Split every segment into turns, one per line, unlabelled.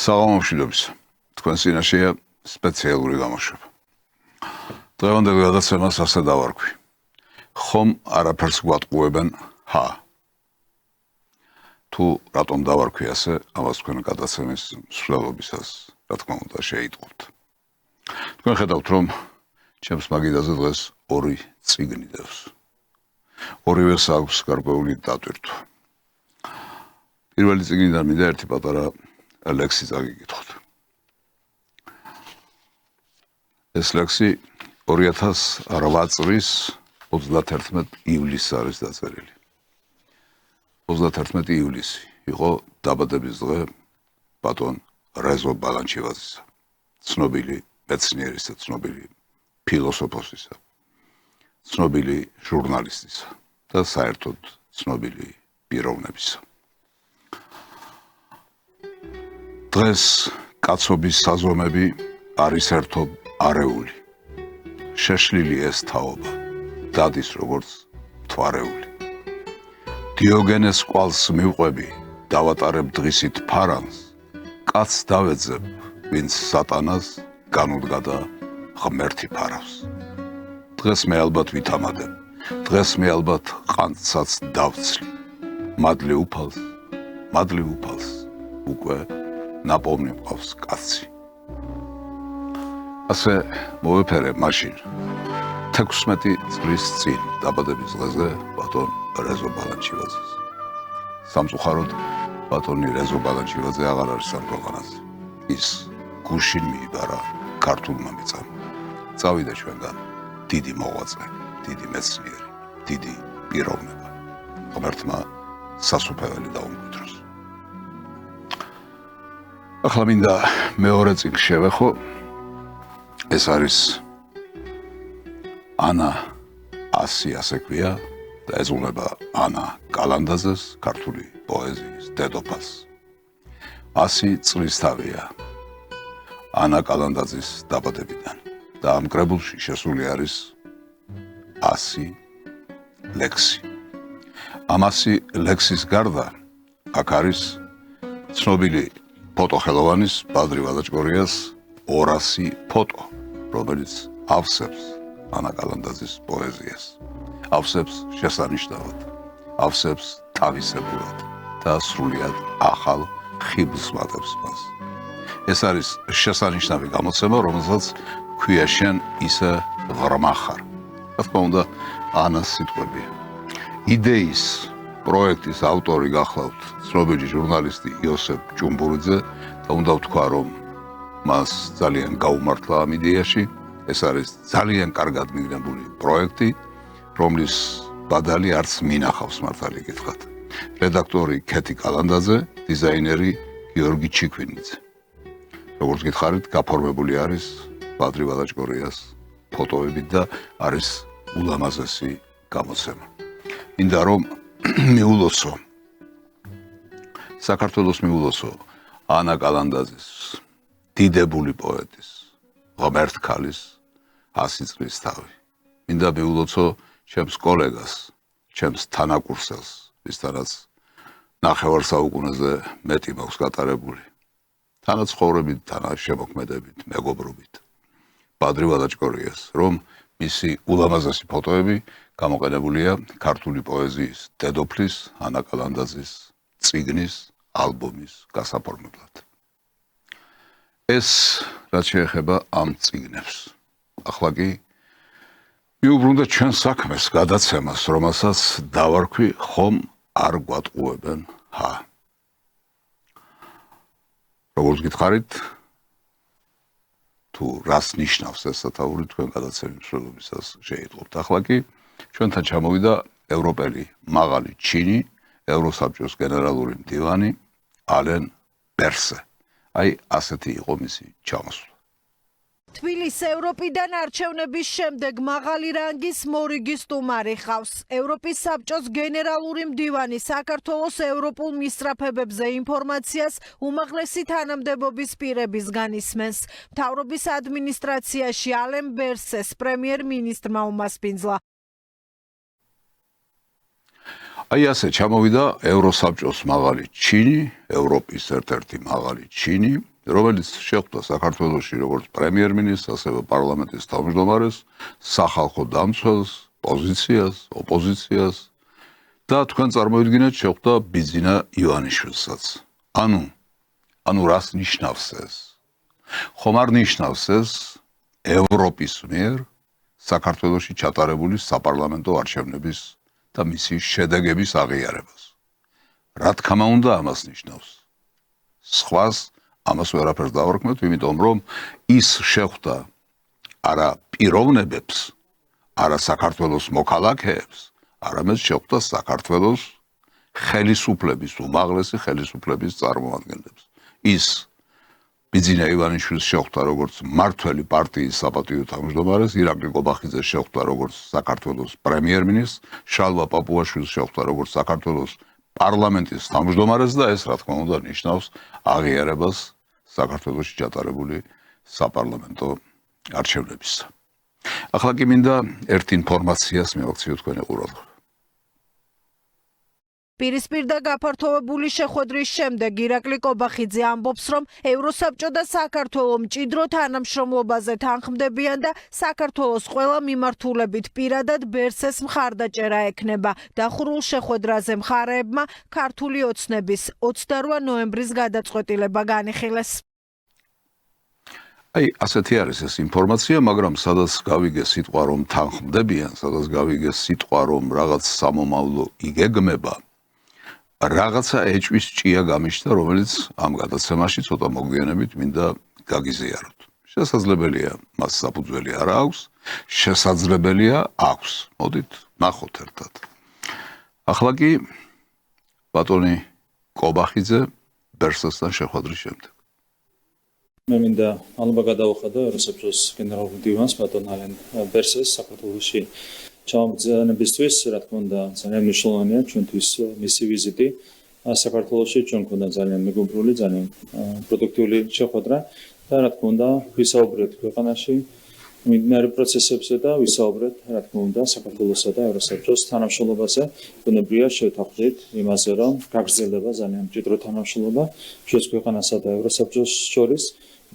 საღამოშიდობის თქვენ წინაშეა სპეციალური გამოშვება. დღევანდელი გადაცემას ასე დავარქვი. ხომ არაფერს გვატყუებენ ჰა. თუ რატომ დავარქვი ასე, ამას თქვენ გადაცემის მსვლელობისას, რა თქმა უნდა, შეიტყობთ. თქვენ ხედავთ, რომ ჩემს მაგიდაზე დღეს ორი წიგნი დევს. ორივეს აქვს გარკვეული დატვირთვა. პირველი წიგნიდან მინდა ერთი პატარა ლექსი წაგიკითხოთ. ეს ლექსი 2008 წლის 31 ივლისს არის დაწერილი. 31 ივლისი იყო დაბადების დღე ბატონ რეზო ბალანჩივაძისა, ცნობილი მეცნიერისა, ცნობილი ფილოსოფოსისა, ცნობილი ჟურნალისტისა და საერთოდ ცნობილი პიროვნებისა. დღეს კაცობის საზომები არის ერთობ არეული. შეშლილი ეს თაობა, დადის როგორც მთვარეული. დიოგენეს კვალს მივყვები, დავატარებ დღისით ფარანს, კაცს დავეძებ, ვინც სატანას განუდგა და ღმერთი ფარავს. დღეს მე ალბათ ვითამადებ, დღეს მე ალბათ ყანწსაც დავცლი. მადლი უფალს, უკვე ნაპოვნი მყავს კაცი. ასე მოვეფერე მაშინ 16 წლის წინ დაბადების დღეზე ბატონ რეზო ბალანჩივაძეს. სამწუხაროდ ბატონი რეზო ბალანჩივაძე აღარ არის ამ ქვეყანაზე. ის გუშინ მიიბარა ქართულმა მიწამ. წავიდა ჩვენგან დიდი მოღვაწე, დიდი მეცნიერი, დიდი პიროვნება. ღმერთმა სასუფეველი დაუმკვიდროს. ახლა მინდა მეორე წიგნს შევეხო. ეს არის ანა ასი, ასე ქვია და ეძღვნება ანა კალანდაძეს, ქართული პოეზიის დედოფალს. 100 წლის თავია ანა კალანდაძის დაბადებიდან და ამ კრებულში შესული არის 100 ლექსი. ამ 100 ლექსის გარდა აქ არის ცნობილი ფოტოხელოვანის ბადრი ვალაჭკორიას 200 ფოტო, რომელიც ავსებს ანა კალანდაძის პოეზიას. ავსებს შესანიშნავად, ავსებს თავისებურად და სრულიად ახალ ხიბლს მატებს მას. ეს არის შესანიშნავი გამოცემა, რომელსაც ქვია შენ ისე ღრმა ხარ. რა თქმა უნდა, ანას სიტყვებია. იდეის პროექტის ავტორი გახლავთ ცნობილი ჟურნალისტი იოსებ ჭუმბურიძე და უნდა ვთქვა, რომ მას ძალიან გაუმართლა ამ იდეაში. ეს არის ძალიან კარგად მიგნებული პროექტი, რომლის ბადალი არც მინახავს მართალი გითხრათ. რედაქტორი ქეთი კალანდაძე, დიზაინერი გიორგი ჩიქვინიძე. როგორც გითხარით, გაფორმებული არის ბადრი ვალაჭკორიას ფოტოებით და არის ულამაზესი გამოცემა. მინდა რომ მიულოცო, საქართველოს მიულოცო ანა კალანდაძის, დიდებული პოეტის, ღმერთ ქალის 100 წლის თავი. მინდა მიულოცო ჩემს კოლეგას, ჩემს თანაკურსელს, ვისთანაც 9 საუკუნეზე მეტი მაქვს გატარებული. თანაცხოვრებით, თანაშემოქმედებით, მეგობრობით. ბადრი ვალაჭკორიას, რომ მისი ულამაზესი ფოტოები გამოყენებულია ქართული პოეზიის დედოფლის ანა კალანდაძის წიგნის ალბომის გასაფორმებლად. ეს რაც შეეხება ამ წიგნებს. ახლა კი მიუბრუნდა ჩვენ საქმეს, გადაცემას, რომელსაც დავარქვი ხომ არ გვატყუებენ ჰა. როგორც გითხარით, თუ რას ნიშნავს ეს სათაური, თქვენ გადაცემის მსვლელობისას შეიტყობთ. ახლა კი ჩვენთან ჩამოვიდა ევროპელი მაღალი ჩინი, ევროსაბჭოს გენერალური მდივანი ალენ ბერსე. აი, ასეთი იყო მისი ჩამოსვლა.
თბილისს ევროპიდან არჩევნების შემდეგ მაღალი რანგის მორიგის სტუმარი ხავს. ევროპის საბჭოს გენერალური მდივანი საქართველოს ევროპულ მისწრაფებებზე ინფორმაციას უმაღლესი თანამდებობის პირებისგან ისმენს. მთავრობის ადმინისტრაციაში ალენ ბერსეს პრემიერ-მინისტრმა უმასპინძლა.
აი ასე ჩამოვიდა ევროსაბჭოს მაღალი ჩინი, ევროპის ერთ-ერთი მაღალი ჩინი რომელიც შეხვდა საქართველოში როგორც პრემიერ-მინისტრს, ასევე პარლამენტის თავმჯდომარეს, სახალხო დამცველს, პოზიციას, ოპოზიციას და თქვენ წარმოიდგინეთ შეხვდა ბიძინა ივანიშვილსაც. ანუ რას ნიშნავს ეს? ხომ არ ნიშნავს ეს ევროპის მიერ საქართველოში ჩატარებული საპარლამენტო არჩევნების და მისი შედეგების აღიარებას. რა თქმა უნდა, ამას ნიშნავს. სხვას ამას ვერაფერს დავარქმევთ, იმიტომ რომ ის შეხვდა არა პიროვნებებს, არა საქართველოს მოქალაქეებს, არამედ შეხვდა საქართველოს ხელისუფლების, უმაღლესი ხელისუფლების წარმომადგენლებს. ის ბიძინა ივანიშვილს შეხვდა როგორც მმართველი პარტიის საპატიო თავმჯდომარეს, ირაკლი კობახიძეს შეხვდა როგორც საქართველოს პრემიერ-მინისტრს, შალვა პაპუაშვილს შეხვდა როგორც საქართველოს პარლამენტის თავმჯდომარეს და ეს რა თქმა უნდა ნიშნავს აღიარებას საქართველოში ჩატარებული საპარლამენტო არჩევნებისა. ახლა კი მინდა ერთ ინფორმაციას მივაქციო თქვენი ყურადღება.
პირისპირ და გაფართოვებული შეხვედრის შემდეგ ირაკლი კობახიძე ამბობს, რომ ევროსაბჭო და საქართველო მჭიდრო თანამშრომლობაზე თანხმდებიან და საქართველოს ყველა მიმართულებით პირადად ბერსეს მხარდაჭერა ექნება. დახურულ შეხვედრაზე მხარეებმა ქართული ოცნების 28 ნოემბრის გადაწყვეტილება განიხილეს.
ასეთი არის ეს ინფორმაცია, მაგრამ სადაც გავიგე სიტყვა რომ თანხმდებიან, სადაც გავიგე სიტყვა რომ რაღაც სამომავლო იგეგმება, რაღაცა ეჭვის ჭია გამიშთა, რომელიც ამ გადაცემაში ცოტა მოგვიანებით მინდა გაგიზიაროთ. შესაძლებელია მას საფუძველი არ აქვს, შესაძლებელია აქვს. მოდით ნახოთ ერთად. ახლა კი ბატონი კობახიძე ბერსესთან შეხვედრის შემდეგ.
მე მინდა ალბათ გადავხადო ევროსაბჭოს გენერალურ მდივანს ბატონ ალენ ბერსეს საქართველოში ჩამოგზავნებისთვის, რა თქმა უნდა, ძალიან მნიშვნელოვანია ჩვენთვის მისი ვიზიტი საქართველოში. ჩვენ გვქონდა ძალიან მეგობრული, ძალიან პროდუქტიული შეხვედრა და რა თქმა უნდა, ვისაუბრეთ ქვეყანაში მიმდინარე პროცესებზე და ვისაუბრეთ, რა თქმა უნდა, საქართველოსა და ევროსაბჭოს თანამშრომლობაზე. ბუნებრივია შევთანხმდით იმაზე, რომ გაგრძელდება ძალიან მჭიდრო თანამშრომლობა ჩვენს ქვეყანასა და ევროსაბჭოს შორის.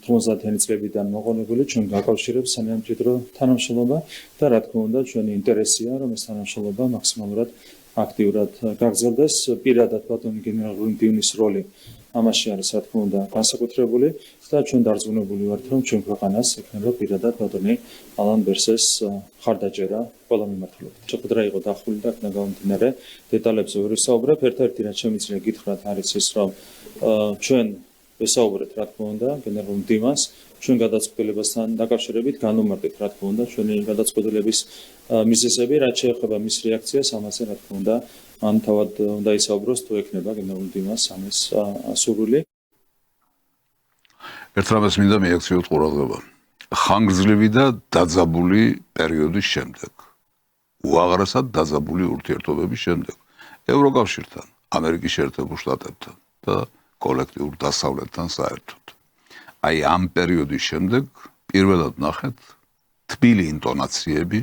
90-იანი წლებიდან მოყოლებული ჩვენ გაკავშირებს ძალიან მჭიდრო თანამშრომლობა და რა თქმა უნდა ჩვენი ინტერესია რომ ეს თანამშრომლობა მაქსიმალურად აქტიურად გაგრძელდეს. პირადად ბატონი გენერალური მდივნის როლი ამაში არის რა თქმა უნდა განსაკუთრებული და ჩვენ დარწმუნებული ვართ რომ ჩვენ ქვეყანას ექნება პირადად ბატონი ალან ბერსეს მხარდაჭერა ყველა მიმართულებით. შეხვედრა იყო დახურული და აქედან გამომდინარე დეტალებზე ვერ ვისაუბრებ. ერთ-ერთი რაც შემიძლია გითხრათ არის ის რომ ჩვენ ვისაუბრეთ რა თქმა უნდა გენერალურ მდივანს ჩვენ გადაწყვეტილებასთან დაკავშირებით განვმარტეთ რა თქმა უნდა ჩვენი გადაწყვეტილების მიზეზები, რაც შეეხება მის რეაქციას ამაზე რა თქმა უნდა ან თავად უნდა ისაუბროს თუ ექნება გენერალურ მდივანს ამის სურვილი.
ერთ რამეს მინდა მიაქციოთ ყურადღება. ხანგრძლივი და დაძაბული პერიოდის შემდეგ, უაღრესად დაძაბული ურთიერთობების შემდეგ ევროკავშირთან, ამერიკის შეერთებულ შტატებთან და კოლექტიურ დასავლეთთან საერთოდ. ამ პერიოდის შემდეგ პირველად ნახეთ თბილი ინტონაციები,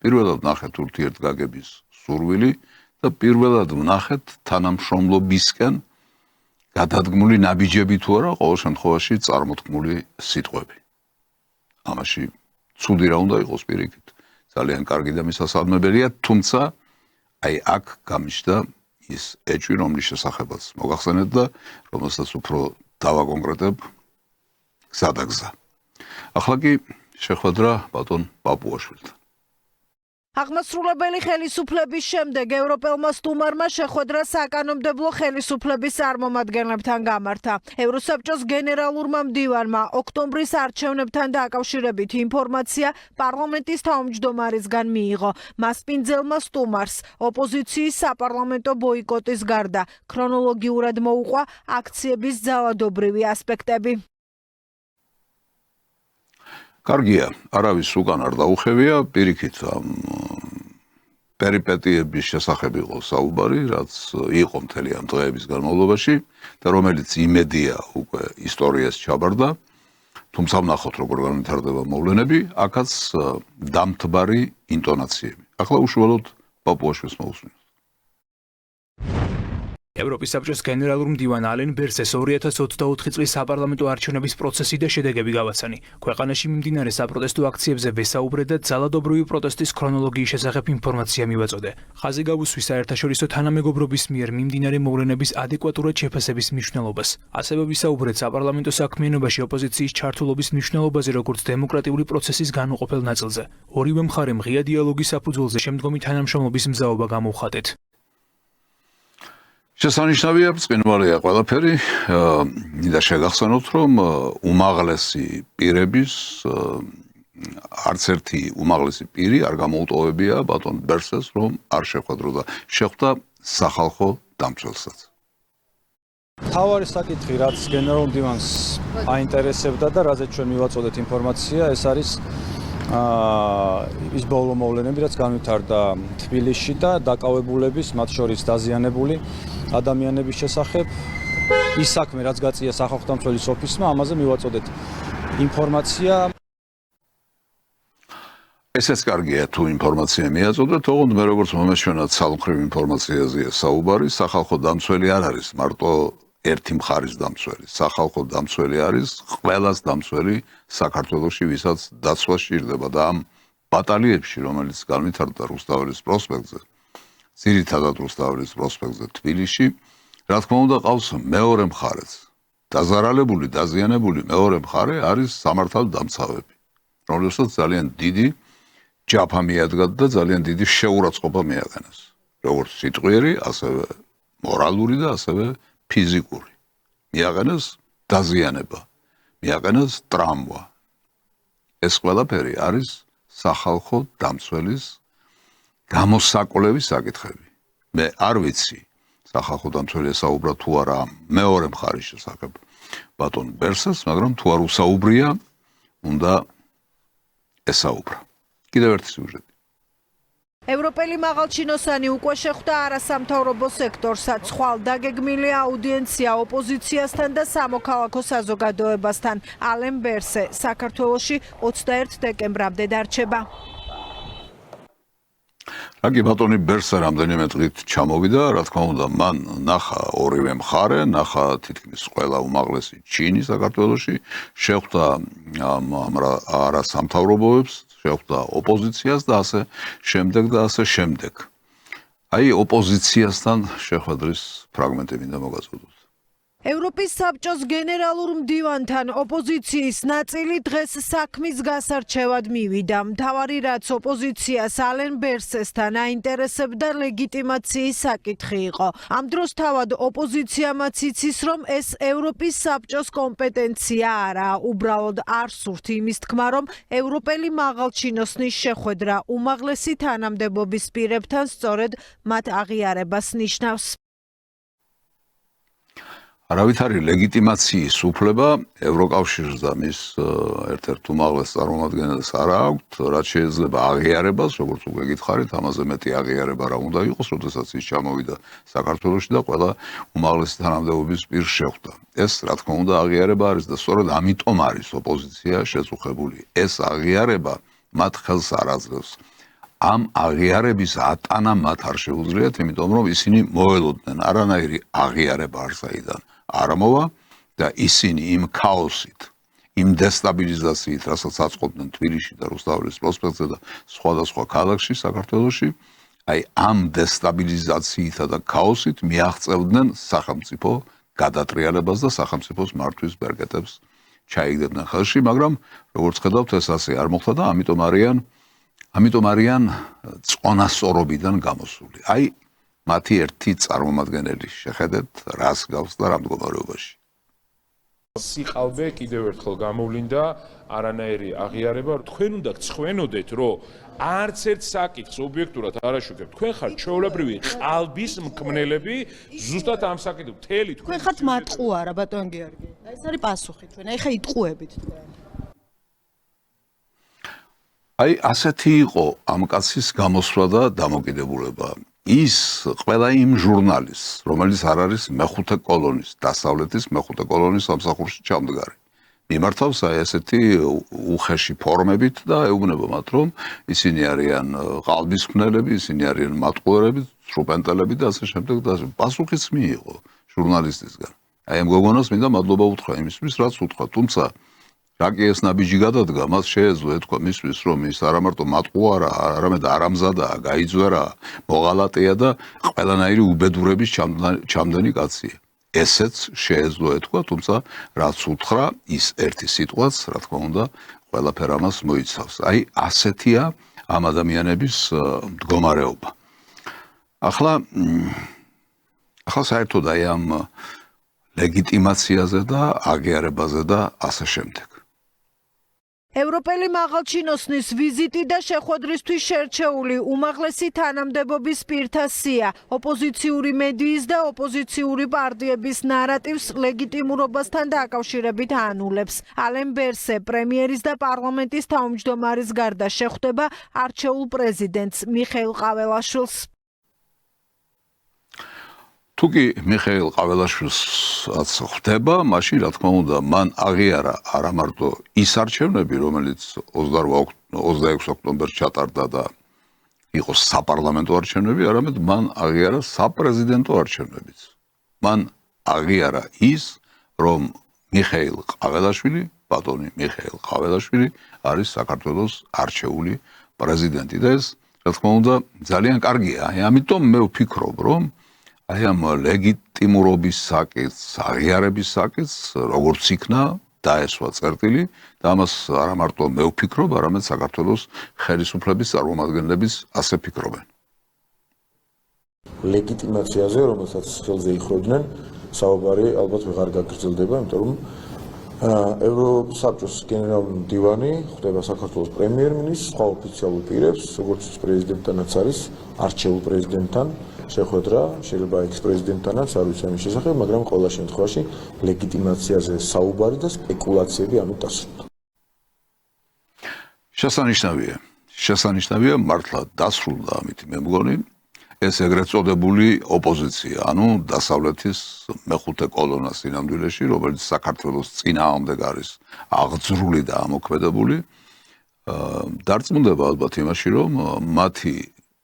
პირველად ნახეთ ურთიერთგაგების სურვილი და პირველად ნახეთ თანამშრომლობისკენ გადადგმული ნაბიჯები თუ არა, ყოველ შემთხვევაში წარმოთქმული სიტყვები. ამაში ცუდი რა უნდა იყოს პირიქით. ძალიან კარგი და მისასალმებელია, თუმცა აქ გამიშდა ის ეჭვი, რომლის შესახებაც მოგახსენეთ და რომელსაც უფრო დავაკონკრეტებ გზადაგზა. ახლა კი შეხვედრა ბატონ პაპუაშვილთან.
აღმასრულებელი ხელისუფლების შემდეგ ევროპელმა სტუმარმა შეხვედრა საკანონმდებლო ხელისუფლების წარმომადგენლებთან გამართა. ევროსაბჭოს გენერალურმა მდივანმა ოქტომბრის არჩევნებთან დაკავშირებით ინფორმაცია პარლამენტის თავმჯდომარისგან მიიღო. მასპინძელმა სტუმარს ოპოზიციის საპარლამენტო ბოიკოტის გარდა ქრონოლოგიურად მოუყვა აქციების ძალადობრივი ასპექტები.
კარგია, არავის უკან არ დაუხევია, პირიქით ამ პერიპეტიების შესახებ იყო საუბარი, რაც იყო მთელი ამ დღეების განმავლობაში და რომელიც იმედია უკვე ისტორიას ჩაბარდა, თუმცა ვნახოთ როგორ განვითარდება მოვლენები, აქაც დამთბარი ინტონაციები. ახლა უშუალოდ პაპუაშვილს მოусმინოთ.
ევროპის საბჭოს გენერალურ მდივან ალენ ბერსეს 2024 წლის საპარლამენტო არჩევნების პროცესი და შედეგები გავაცანი. ქვეყანაში მიმდინარე საპროტესტო აქციებზე ვესაუბრე და ძალადობრივი პროტესტის ქრონოლოგიის შესახებ ინფორმაცია მივაწოდე. ხაზი გავუსვი საერთაშორისო თანამეგობრობის მიერ მიმდინარე მოვლენების ადეკვატურად შეფასების მნიშვნელობას. ასევე ვისაუბრეთ საპარლამენტო საქმიანობაში ოპოზიციის ჩართულობის მნიშვნელობაზე როგორც დემოკრატიული პროცესის განუყოფელ ნაწილზე. ორივე მხარემ ღია დიალოგის საფუძველზე შემდგომი თანამშრომლობის მზაობა გამოვხატეთ.
შესანიშნავია, ბრწყინვალეა ყველაფერი. მინდა შეგახსენოთ, რომ უმაღლესი პირების არც ერთი უმაღლესი პირი არ გამოუტოვებია ბატონ ბერსეს, რომ არ შეხვედრო და შეხვდა სახალხო დამცველსაც.
თავარი საკითხი, რაც გენერალურ მდივანს აინტერესებდა და რაზეც ჩვენ მივაწოდეთ ინფორმაცია, ეს არის ის ბოლო მოვლენები, რაც განვითარდა თბილისში და დაკავებულების, მათ შორის დაზიანებული ადამიანების შესახებ. ის საქმე, რაც გაწია სახალხო დამცველის ოფისმა, ამაზე მივაწოდეთ ინფორმაცია.
ესეც კარგია თუ ინფორმაცია მიაწოდეთ, თუმცა მე როგორც მომეჩვენათ სამხრივ ინფორმაციაზეა საუბარი, სახალხო დამცველი არ არის მარტო ერთი მხარის დამცველი. სახალხო დამცველი არის ყველას დამცველი საქართველოში, ვისაც დაცვა სჭირდება და ამ ბატალიებში, რომელიც განვითარდა რუსთაველის პროსპექტზე, ძირითადად რუსთაველის პროსპექტზე თბილისში, რა თქმა უნდა, ყავს მეორე მხარეც. დაზარალებული, დაზიანებული მეორე მხარე არის სამართალდამცავები, რომელსაც ძალიან დიდი ჯაფა მიადგა და ძალიან დიდი შეურაცხყოფა მიაყენეს. როგორც სიტყვიერი, ასევე მორალური და ასევე ფიზიკური. მიაყენეს დაზიანება, მიაყენეს ტრამვა. ეს ყველაფერი არის სახალხო დამცველის გამოსაკვლევი საკითხები. მე არ ვიცი, სახალხო დამცველი ესაუბრა თუ არა მეორე მხარის შესახებ ბატონ ბერსეს, მაგრამ თუ არ უსაუბრია, უნდა ესაუბრა. კიდევ ერთი სიუჟეტი.
ევროპელი მაღალჩინოსანი უკვე შეხვდა არასამთავრობო სექტორსაც, ხვალ დაგეგმილი აუდიენცია ოპოზიციასთან და სამოქალაქო საზოგადოებასთან. ალენ ბერსე საქართველოში 21 დეკემბრამდე დარჩება.
რაკი ბატონი ბერსა რამდენიმე დღით ჩამოვიდა, რა თქმა უნდა, მან ნახა ორივე მხარე, ნახა თითქმის ყველა უმაღლესი ჩინი საქართველოში, შეხვდა არასამთავრობოებს, შეხვდა ოპოზიციას და ასე შემდეგ და ასე შემდეგ. აი ოპოზიციასთან შეხვედრის ფრაგმენტი მინდა მოგაწოდოთ.
ევროპის საბჭოს გენერალურ მდივანთან ოპოზიციის ნაწილი დღეს საქმის გასარჩევად მივიდა. მთავარი რაც ოპოზიციას ალენ ბერსესთან აინტერესებდა ლეგიტიმაციის საკითხი იყო. ამ დროს თავად ოპოზიციამაც იცის, რომ ეს ევროპის საბჭოს კომპეტენცია არაა. უბრალოდ არ სურთ იმის თქმა, რომ ევროპელი მაღალჩინოსნის შეხვედრა უმაღლესი თანამდებობის პირებთან სწორედ მათ აღიარებას ნიშნავს.
არავითარი ლეგიტიმაციის უფლება ევროკავშირს და მის ერთ-ერთ უმაღლეს წარმომადგენელს არ აქვთ, რაც შეიძლება აღიარებას, როგორც უკვე გითხარით, ამაზე მეტი აღიარება რა უნდა იყოს, როდესაც ის ჩამოვიდა საქართველოში და ყველა უმაღლესი თანამდებობის პირს შეხვდა. ეს, რა თქმა უნდა, აღიარება არის და სწორედ ამიტომ არის ოპოზიცია შეწუხებული. ეს აღიარება მათ ხელს არ აძლევს. ამ აღიარების ატანა მათ არ შეუძლიათ, იმიტომ რომ ისინი მოელოდნენ არანაირი აღიარება არსაიდან არ მოვა და ისინი იმ ქაოსით, იმ დესტაბილიზაციით, რასაც აწყობდნენ თბილისში და რუსთაველის პროსპექტზე და სხვადასხვა ქალაქში საქართველოში, აი ამ დესტაბილიზაციითა და ქაოსით მიაღწევდნენ სახელმწიფო გადატრიალებას და სახელმწიფოს მართვის ბერკეტებს ჩაიგდებდნენ ხელში, მაგრამ როგორც ხედავთ, ეს ასე არ მოხდა და ამიტომ არიან წონასწორობიდან გამოსული. აი მათი ერთი წარმომადგენელი შეხედეთ, რას გავს და რა მდგომარეობაში.
სიყალბე კიდევ ერთხელ გამოვლინდა არანაირი აღიარება. თქვენ უნდა გცხვენოდეთ, რომ არც ერთ საკითხს ობიექტურად არ აშუქებთ. თქვენ ხართ ჩვეულებრივი ყალბის მკმნელები, ზუსტად ამ საკითხს მთელი
თქვენ ხართ მატყუ არა ბატონ გიორგი. ეს არის პასუხი თქვენ. აი ხა იტყუებით თქვენ.
აი ასეთი იყო ამ კაცის გამოსვლა და დამოკიდებულება. ის ყველა იმ ჟურნალისტს, რომელიც არ არის მეხუთე კოლონის, დასავლეთის მეხუთე კოლონის სამსახურში ჩამდგარი. მიმართავს აი ესეთი უხეში ფორმებით და ეუბნება მათ, რომ ისინი არიან ყალბის მკვლელები, ისინი არიან მატყუარები, სრუპენტელები და ასე შემდეგ და პასუხიც მიიღო ჟურნალისტისგან. აი ამ გოგონას მინდა მადლობა უთხრა იმისთვის, რაც უთხრა, თუმცა რა კი ეს ნაბიჯი გადადგა, მას შეეძლო ეთქვა მისთვის, რომ ის არა მარტო მატყუარა, არამედ არამზადაა, გაიძვერა, მოღალატეა და ყველანაირი უბედურების ჩამდენი კაცია. ესეც შეეძლო ეთქვა, თუმცა რაც უთხრა, ის ერთი სიტყვაც, რა თქმა უნდა, ყველაფერ ამას მოიცავს. აი ასეთია ამ ადამიანების მდგომარეობა. ახლა საერთოდ აი ამ ლეგიტიმაციაზე და აღიარებაზე და ასე შემდეგ.
ევროპელი მაღალჩინოსნის ვიზიტი და შეხვედრისთვის შერჩეული უმაღლესი თანამდებობის პირთა სია ოპოზიციური მედიის და ოპოზიციური პარტიების ნარატივს ლეგიტიმურობასთან დაკავშირებით ანულებს. ალენ ბერსე პრემიერის და პარლამენტის თავმჯდომარის გარდა შეხვდება არჩეულ პრეზიდენტს მიხეილ ყაველაშვილს.
თუ კი მიხეილ ყაველაშვილსაც ხვდება, მაშინ რა თქმა უნდა, მან აღიარა არა მარტო ის არჩევნები, რომელიც 26 ოქტომბერს ჩატარდა და იყო საპარლამენტო არჩევნები, არამედ მან აღიარა საპრეზიდენტო არჩევნებიც. მან აღიარა ის, რომ მიხეილ ყაველაშვილი, ბატონი მიხეილ ყაველაშვილი არის საქართველოს არჩეული პრეზიდენტი და ეს რა თქმა უნდა ძალიან კარგია. ამიტომ მე ვფიქრობ, რომ აი ამ ლეგიტიმურობის საკითხს, აღიარების საკითხს, როგორც იქნა დაესვა წერტილი და ამას არა მარტო მე ვფიქრობ, არამედ საქართველოს ხელისუფლების წარმომადგენლებიც ასე ფიქრობენ.
ლეგიტიმაციაზე, რომელსაც ხელზე იხროდნენ, საუბარი ალბათ ვეღარ გაგრძელდება, იმიტომ რომ ევროსაბჭოს გენერალური მდივანი ხვდება საქართველოს პრემიერ-მინისტრს, სხვა ოფიციალურ პირებს, როგორც პრეზიდენტთანაც არის არჩეულ პრეზიდენტთან შეხვედრა, შეიძლება ექს-პრეზიდენტთანაც არ ვიცი ამის შესახებ, მაგრამ ყველა შემთხვევაში ლეგიტიმაციაზე საუბარი და სპეკულაციები ამით დასრულდა. შესანიშნავია, მართლა დასრულდა ამით მე მგონი ეს ეგრეთ წოდებული ოპოზიცია, ანუ დასავლეთის მეხუთე კოლონას სინამდვილეში, რომელიც საქართველოს წინააღმდეგ არის აღძრული და ამოქმედებული, დარწმუნდება ალბათ იმაში, რომ მათი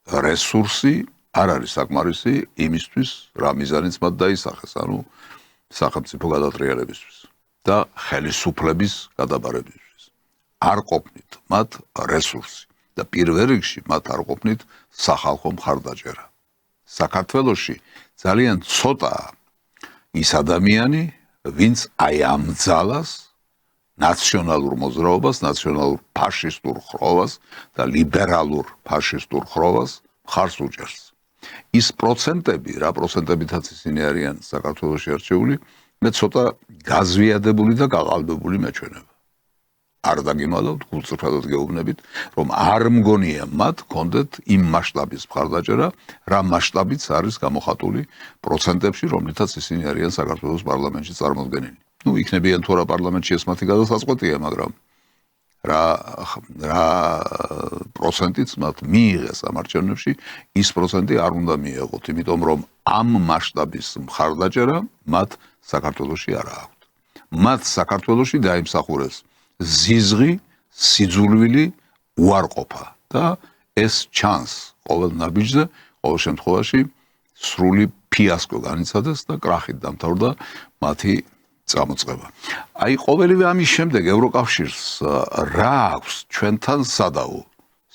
რესურსი არ არის საკმარისი იმისთვის, რა მიზანიც მათ დაისახეს, ანუ სახელმწიფო გადატრიალებისთვის და ხელისუფლების გადაბარებისთვის. არ ყოფნით მათ რესურსი და პირველ რიგში მათ არ ყოფნით სახალხო მხარდაჭერა. საქართველოში ძალიან ცოტაა ის ადამიანი, ვინც აი ამ ძალას, ნაციონალურ მოძრაობას, ნაციონალურ ფაშისტურ ხროვას და ლიბერალურ ფაშისტურ ხროვას მხარს უჭერს. ის პროცენტები, რა პროცენტებითაც ისინი არიან საქართველოში არჩეული, მე ცოტა გაზვიადებული და გაყალბებული მეჩვენება. არ დაგიმალავთ, გულწრფელად გეუბნებით, რომ არ მგონია მათ კონდეთ იმ მასშტაბის მხარდაჭერა, რა მასშტაბიც არის გამოხატული პროცენტებში, რომლითაც ისინი არიან საქართველოს პარლამენტში წარმოდგენილი. იქნებიან თუ არა პარლამენტში ეს მათი გადასაწყვეტია, მაგრამ რა პროცენტიც მათ მიიღეს ამ არჩევნებში, ის პროცენტი არ უნდა მიეღოთ, იმიტომ რომ ამ მასშტაბის მხარდაჭერა მათ საქართველოში არ აქვთ. მათ საქართველოში დაიმსახურეს ზიზღი, სიძულვილი, უარყოფა და ეს ჩანს ყოველ ნაბიჯზე, ყოველ შემთხვევაში სრული ფიასკო განიცადეს და κρახით დამთავრდა მათი წამოწყება. აი ყოველივე ამის შემდეგ ევროკავშირს რა აქვს ჩვენთან სადავო?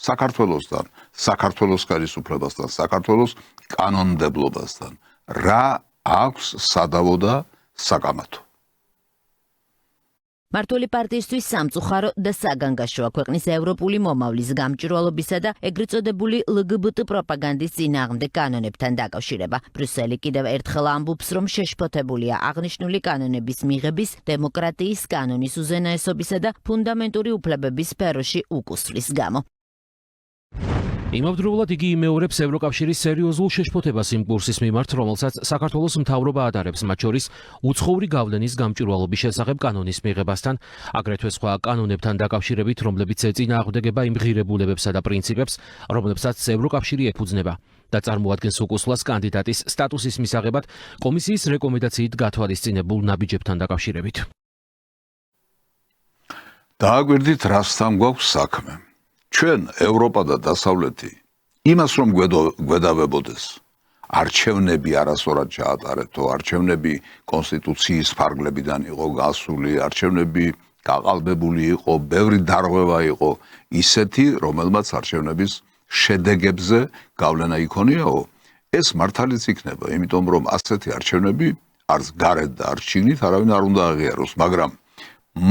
საქართველოსთან, საქართველოს ხელისუფლებასთან, საქართველოს კანონმდებლობასთან. რა აქვს სადავო და საკამათო?
მართული პარტიისთვის სამწუხარო და საგანგაშოა ქვეყნის ევროპული მომავლის გამჭვირვალობისა და ეგრეთ წოდებული LGBT პროპაგანდის წინააღმდეგ კანონებთან დაკავშირება. ბრიუსელი კიდევ ერთხელ ამბობს, რომ შეშფოთებულია აღნიშნული კანონების მიღების, დემოკრატიის კანონის უზენაესობისა და ფუნდამენტური უფლებების სფეროში უკუსვლის გამო.
იმავდროულად იგი იმეორებს ევროკავშირის სერიოზულ შეშფოთებას იმ კურსის მიმართ, რომელსაც საქართველოს მთავრობა ატარებს, მათ შორის უცხოური გავლენის გამჭვირვალობის შესახებ კანონის მიღებასთან, აგრეთვე სხვა კანონებთან დაკავშირებით, რომლებიც ეწინააღმდეგება იმ ღირებულებებსა და პრინციპებს, რომლებსაც ევროკავშირი ეფუძნება და წარმოადგენს უკუსვლას კანდიდატის სტატუსის მისაღებად კომისიის რეკომენდაციით გათვალისწინებულ ნაბიჯებთან დაკავშირებით.
დააგვირდით, რასთან გვაქვს საქმე. ჩვენ ევროპა და დასავლეთი იმას რომ გვედავებოდეს, არჩევნები არასწორად ჩაატარეთო, არჩევნები კონსტიტუციის ფარგლებიდან იყო გასული, არჩევნები გაყალბებული იყო, ბევრი დარღვევა იყო ისეთი, რომელმაც არჩევნების შედეგებზე გავლენა იქონიაო, ეს მართალიც იქნება, იმიტომ რომ ასეთი არჩევნები არც გარეთ და არც შიგნით არავინ არ უნდა აღიაროს, მაგრამ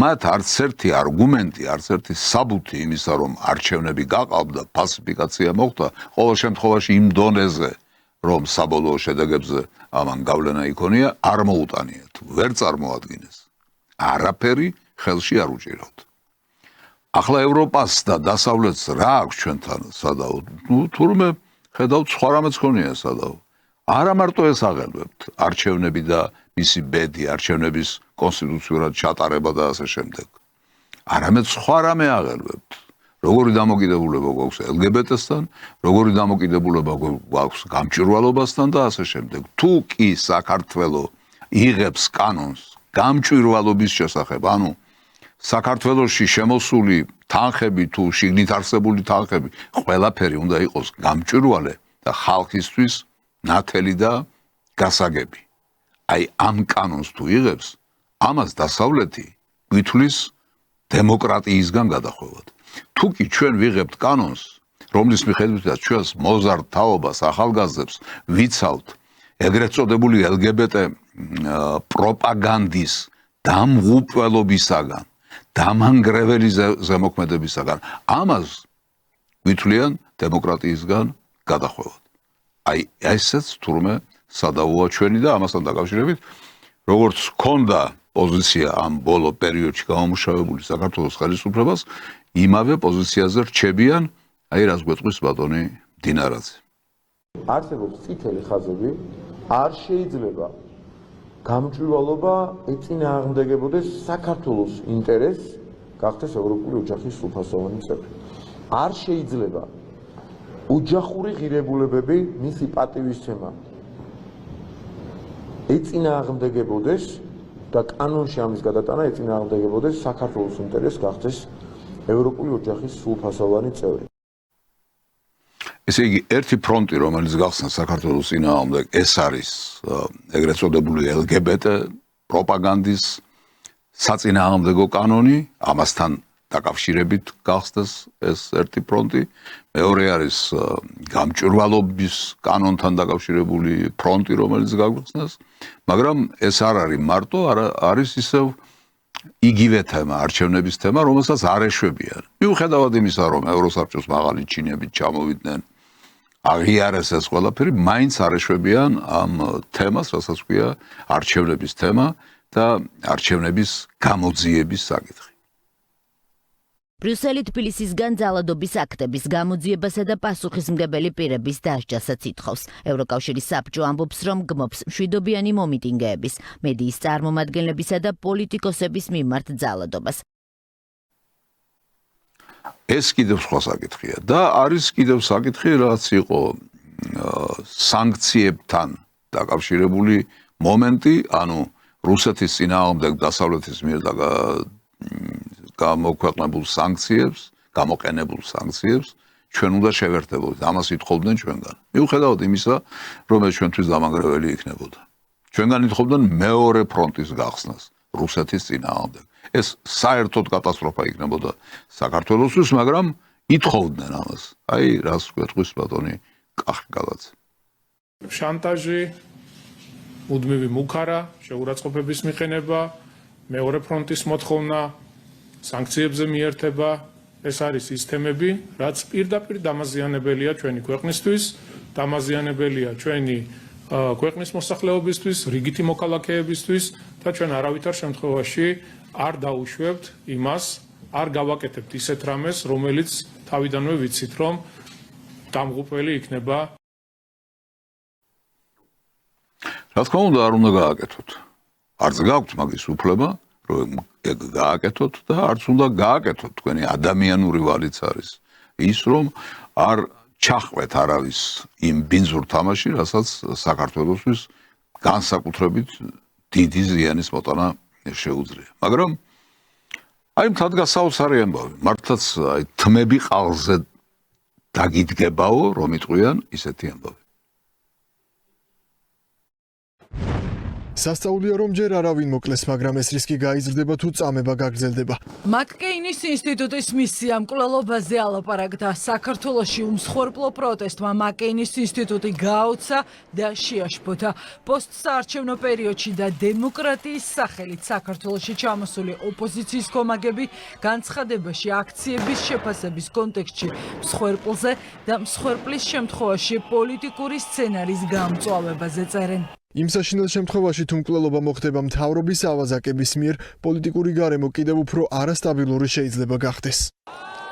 მათ არც ერთი არგუმენტი, არც ერთი საბუთი იმისა, რომ არჩევნები გაყალბდა, ფალსიფიკაცია მოხდა, ყოველ შემთხვევაში იმ დონეზე, რომ საბოლოო შედეგებზე ამან გავლენა იქონია, არ მოუტანიათ, ვერ წარმოადგინეს. არაფერი ხელში არ უჭირავთ. ახლა ევროპას და დასავლეთს რა აქვს ჩვენთან სადაო? თურმე ხედავთ სხვა რამეც ქონია სადაო. არა მარტო ეს აღელვებთ, არჩევნები და მისი ბედი, არჩევნების კონსტიტუციურად ჩატარება და ასე შემდეგ. არამედ სხვა რამე აღელვებთ. როგორი დამოკიდებულება გვაქვს LGBT-სთან, როგორი დამოკიდებულება გვაქვს გამჭვირვალობასთან და ასე შემდეგ. თუ კი საქართველო იღებს კანონს გამჭვირვალობის შესახებ, ანუ საქართველოში შემოსული თანხები თუ შიგნით არსებული თანხები, ყველაფერი უნდა იყოს გამჭვირვალე და ხალხისთვის ნათელი და გასაგები. აი ამ კანონს თუ იღებს, ამას დასავლეთი გითვლის დემოკრატიისგან გადახვევად. თუ კი ჩვენ ვიღებთ კანონს, რომლის მიხედვითაც ჩვენს მოზარდ თაობას ახალგაზრდებს ვიცავთ ეგრეთ წოდებული LGBT პროპაგანდის დამღუპველობისაგან, დამანგრეველი ზემოქმედებისაგან, ამას გითვლიან დემოკრატიისგან გადახვევად. აი ესეც თურმე სადაოა ჩვენი და ამასთან დაკავშირებით, როგორც ჰქონდა პოზიცია ამ ბოლო პერიოდში გამომუშავებული საქართველოს ხელისუფლებას, იმავე პოზიციაზე რჩებიან, აი რას გვეტყვის ბატონი დინარაძე.
არსებობს წითელი ხაზები, არ შეიძლება გამჭვირვალობა ეწინააღმდეგებოდეს საქართველოს ინტერესს, გახდეს ევროპული ოჯახის სრულფასოვანი წევრი. არ შეიძლება ოჯახური ღირებულებები, მისი პატივისცემა ეწინააღმდეგებოდეს და კანონში ამის გადატანა ეწინააღმდეგებოდეს საქართველოს ინტერესს, გახდეს ევროპული ოჯახის სრულფასოვანი წევრი.
ესე იგი, ერთი ფრონტი, რომელიც გახსნა საქართველოს წინააღმდეგ, ეს არის ეგრეთ წოდებული LGBT პროპაგანდის საწინააღმდეგო კანონი, ამასთან დაკავშირებით გახსნეს ეს ერთი ფრონტი. მეორე არის გამჭვირვალობის კანონთან დაკავშირებული ფრონტი, რომელიც გაგხსნეს, მაგრამ ეს არ არის მარტო, არის ისევ იგივე თემა, არჩევნების თემა, რომელსაც არ ეშვებიან. მიუხედავად იმისა, რომ ევროსაბჭოს მაღალი ჩინებით ჩამოვიდნენ, აღიარეს ეს ყველაფერი, მაინც არ ეშვებიან ამ თემას, რასაც ქვია არჩევნების თემა და არჩევნების გამოძიების საკითხი.
ბრიუსელი თბილისისგან ძალადობის აქტების გამოძიებასა და პასუხისმგებელი პირების დასჯასაც ითხოვს. ევროკავშირის საბჭო ამბობს, რომ გმობს მშვიდობიანი მომიტინგეების, მედიის წარმომადგენლებისა და პოლიტიკოსების მიმართ ძალადობას.
ეს კიდევ სხვა საკითხია და არის კიდევ საკითხი, რაც იყო სანქციებთან დაკავშირებული მომენტი, ანუ რუსეთის წინააღმდეგ დასავლეთის მიერ გამოქვეყნებულ სანქციებს, გამოყენებულ სანქციებს ჩვენ უნდა შევერთებოდეთ. ამას ითხოვდნენ ჩვენგან. მიუხედავად იმისა, რომ ეს ჩვენთვის დამანგრეველი იქნებოდა. ჩვენგან ითხოვდნენ მეორე ფრონტის გახსნას რუსეთის წინააღმდეგ. ეს საერთოდ კატასტროფა იქნებოდა საქართველოსთვის, მაგრამ ითხოვდნენ ამას. აი, რას გვეტყვის ბატონი კახკალაძე.
შანტაჟი, მუდმივი მუქარა, შეურაცხყოფების მიყენება, მეორე ფრონტის მოთხოვნა, სანქციებზე მიერთება, ეს არის ის თემები, რაც პირდაპირ დამაზიანებელია ჩვენი ქვეყნისთვის, დამაზიანებელია ჩვენი ქვეყნის მოსახლეობისთვის, რიგითი მოქალაქეებისთვის და ჩვენ არავითარ შემთხვევაში არ დაუშვებთ იმას, არ გავაკეთებთ ისეთ რამეს, რომელიც თავიდანვე ვიცით, რომ დამღუპველი იქნება.
რა თქმა უნდა, არ უნდა გააკეთოთ. არც გაქვთ მაგის უფლება, რომ ეგ გააკეთოთ და არც უნდა გააკეთოთ. თქვენი ადამიანური ვალიც არის ის, რომ არ ჩახვეთ არავის იმ ბინძურ თამაში, რასაც საქართველოსთვის განსაკუთრებით დიდი ზიანის მოტანა შეუძლია. მაგრამ აი მთადგასაოცარი ამბავი, მართლაც აი თმები ყალზე დაგიდგებაო, რომ იტყვიან ისეთი ამბავი.
სასწაულია რომ ჯერ არავინ მოკლეს, მაგრამ ეს რისკი გაიზრდება თუ წამება გაგრძელდება.
მაკკეინის ინსტიტუტის მისიამ მკვლელობაზე ალაპარაკდა. საქართველოში უმსხვერპლო პროტესტმა მაკკეინის ინსტიტუტი გააოცა და შეაშფოთა. პოსტსაარჩევნო პერიოდში და დემოკრატიის სახელით საქართველოში ჩამოსული ოპოზიციის კომაგები განცხადებაში აქციების შეფასების კონტექსტში მსხვერპლზე და მსხვერპლის შემთხვევაში პოლიტიკური სცენარის გამწვავებაზე წერენ.
იმ საშინელ შემთხვევაში თუ მკვლელობა მოხდება მთავრობის ავაზაკების მიერ, პოლიტიკური გარემო კიდევ უფრო არასტაბილური შეიძლება გახდეს.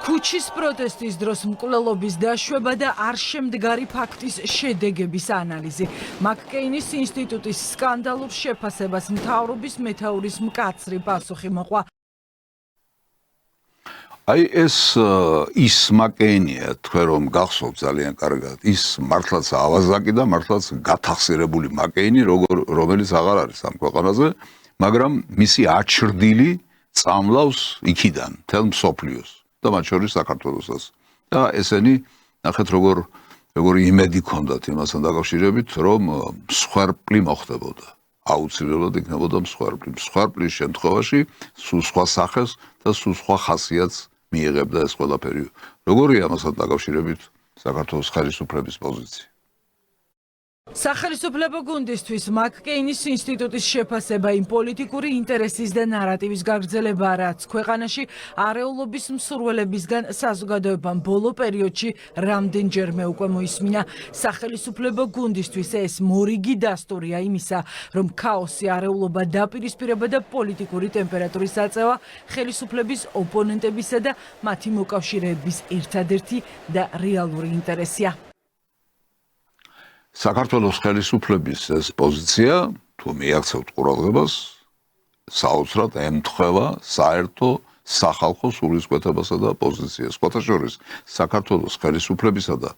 ქუჩის პროტესტის დროს მკვლელობის დაშვება და არ შემდგარი ფაქტის შედეგების ანალიზი. მაკკეინის ინსტიტუტის სკანდალურ შეფასებას მთავრობის მეთაურის მკაცრი პასუხი მოყვა.
აი ეს ის მაკკეინია, თქვენ რომ გახსოვთ ძალიან კარგად, ის მართლაც ავაზაკი და მართლაც გათახსირებული მაკკეინი, რომელიც აღარ არის ამ ქვეყანაზე, მაგრამ მისი აჩრდილი წამლავს იქიდან, თელ მსოფლიოს და მათ შორის საქართველოსაც. და ესენი ნახეთ როგორი იმედი ჰქონდათ იმასთან დაკავშირებით, რომ მსხვერპლი მოხდებოდა. აუცილებლად იქნებოდა მსხვერპლი. მსხვერპლის შემთხვევაში სულ სხვა სახეს და სულ სხვა ხასიათს მიიღებდა ეს ყველაფერი. როგორია ამასთან დაკავშირებით საქართველოს ხელისუფლების პოზიცია?
სახელმწიფო გუნდისთვის მაკკეინის ინსტიტუტის შეფასება იმ პოლიტიკური ინტერესის და ნარატივის გაგრძელება, რაც ქვეყანაში არეულობის მსურველებისგან საზოგადოებამ ბოლო პერიოდში რამდენჯერმე უკვე მოისმინა. სახელმწიფო გუნდისთვის ეს მორიგი დასტურია იმისა, რომ ქაოსი, არეულობა, დაპირისპირება და პოლიტიკური ტემპერატურის აწევა ხელისუფლების ოპონენტებისა და მათი მოკავშირეების ერთადერთი და რეალური ინტერესია.
საქართველოს ხელისუფლების ეს პოზიცია, თუ მიაქცევთ ყურადღებას, საოცრად ემთხვევა საერთო სახალხო სულისკვეთებასა და პოზიციას. სხვათა შორის, საქართველოს ხელისუფლებისა და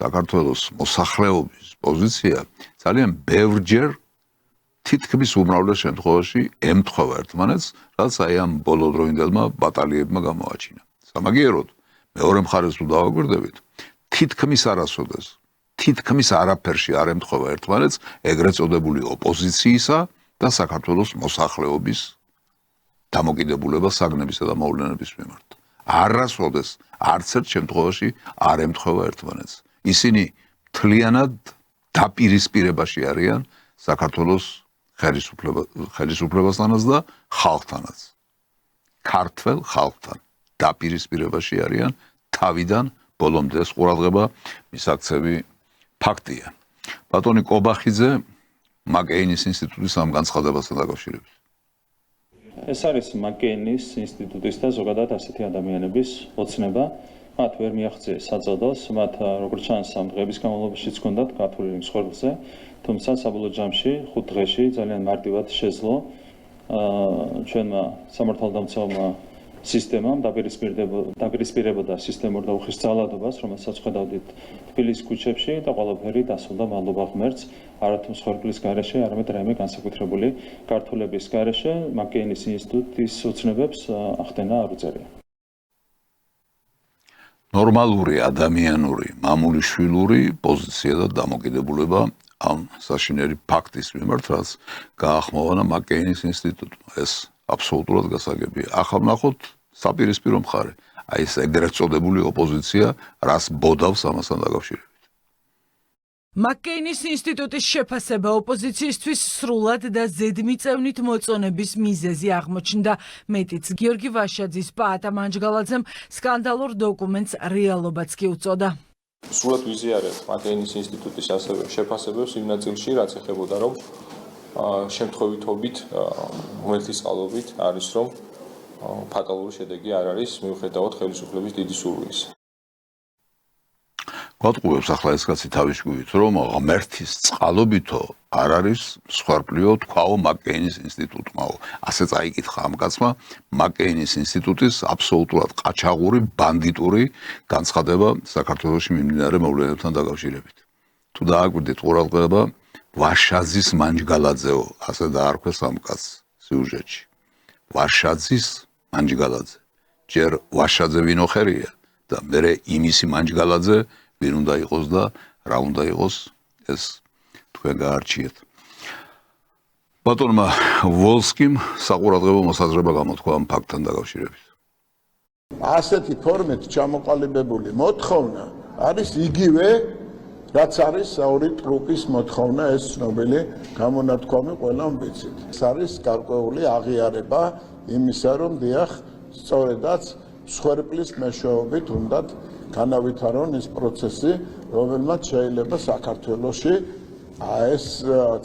საქართველოს მოსახლეობის პოზიცია ძალიან ბევრჯერ თითქმის უმრავლეს შემთხვევაში ემთხვევა ერთმანეთს, რაც აი ამ ბოლოდროინდელმა ბატალიებმა გამოაჩინა. სამაგიეროდ, მეორე მხარეს თუ დავაკვირდებით, თითქმის არასოდეს თითქმის არაფერში არ ემთხვევა ერთმანეთს ეგრეთ წოდებული ოპოზიციისა და საქართველოს მოსახლეობის დამოკიდებულება საგნებისა და მოვლენების მიმართ. არასოდეს არც ერთ შემთხვევაში არ ემთხვევა ერთმანეთს. ისინი მთლიანად დაპირისპირებაში არიან საქართველოს ხელისუფლებასთანაც და ხალხთანაც. ქართველ ხალხთან დაპირისპირებაში არიან თავიდან ბოლომდე. ეს ყურადღება მისაქცევი ფაქტია. ბატონი კობახიძე მაკკეინის ინსტიტუტის ამ განცხადებასთან დაკავშირებით.
ეს არის მაკკეინის ინსტიტუტის და ზოგადად ასეთი ადამიანების ოცნება. მათ ვერ მიაღწიეს საწოდოს, მათ როგორც ჩანს ამ დღების განმავლობაში ჰქონდათ გათვლილი მსხვერპლზე, თუმცა საბოლოო ჯამში 5 დღეში ძალიან მარტივად შეძლო ჩვენმა სამართალდამცავმა სისტემამ დაპირისპირებოდა სისტემურ და უხეშ ძალადობას, რომელსაც ხედავდით თბილისის ქუჩებში და ყველაფერი დასრულდა მადლობა ღმერთს, არათუ მსხვერპლის გარეშე, არამედ რაიმე განსაკუთრებული გართულების გარეშე მაკკეინის ინსტიტუტის ოცნებებს ახდენა არ უწევია.
ნორმალური ადამიანური, მამულიშვილური პოზიცია და დამოკიდებულება ამ საშინელი ფაქტის მიმართ, რაც გაახმოვანა მაკკეინის ინსტიტუტმა. ეს აბსოლუტურად გასაგებია. ახლა ვნახოთ საპირისპირო მხარე. აი ეს ეგრეთ წოდებული ოპოზიცია, რას ბოდავს ამასთან დაკავშირებით.
მაკკეინის ინსტიტუტის შეფასება ოპოზიციისთვის სრულად და ზედმიწევნით მოწონების მიზეზი აღმოჩნდა. მეტიც გიორგი ვაშაძის პაატა მანჯგალაძემ სკანდალურ დოკუმენტს რეალობაც კი უწოდა.
სრულად ვიზიარებ მაკკეინის ინსტიტუტის ასევე შეფასებებს იმ ნაწილში, რაც ეხებოდა რომ შემთხვევითობით ღმერთის წყალობით არის რომ ფატალური შედეგი არ არის მიუხედავად ხელისუფლების დიდი სურვილის.
გვატყუებს ახლა ეს კაცი თავის გვივით რომ ღმერთის წყალობითო არ არის მსხვერპლიო თქვაო მაკკეინის ინსტიტუტმაო. ასე წაიკითხა ამ კაცმა მაკკეინის ინსტიტუტის აბსოლუტურად ყაჩაღური ბანდიტური განცხადება საქართველოში მიმდინარე მოვლენებთან დაკავშირებით. თუ დააკვირდით ყურადღება ვაშაძის მანჯგალაძეო, ასე დაარქვეს ამ კაცს სიუჟეტში. ვაშაძის მანჯგალაძე. ჯერ ვაშაძე ვინო ხერია და მერე იმისი მანჯგალაძე ვინ უნდა იყოს და რა უნდა იყოს ეს თქვენ გაარჩიეთ. ბატონმა ვოლსკიმ საყურადღებო მოსაზრება გამოთქვა ამ ფაქტთან დაკავშირებით.
ასეთი ფორმით ჩამოყალიბებული მოთხოვნა არის იგივე, რაც არის ორი ტრუპის მოთხოვნა, ეს ცნობილი გამონათქვამი ყველამ ვიცით. ეს არის გარკვეული აღიარება იმისა, რომ დიახ, სწორედაც მსხვერპლის მეშვეობით უნდა განავითარონ ის პროცესი, რომელმაც შეიძლება საქართველოში ეს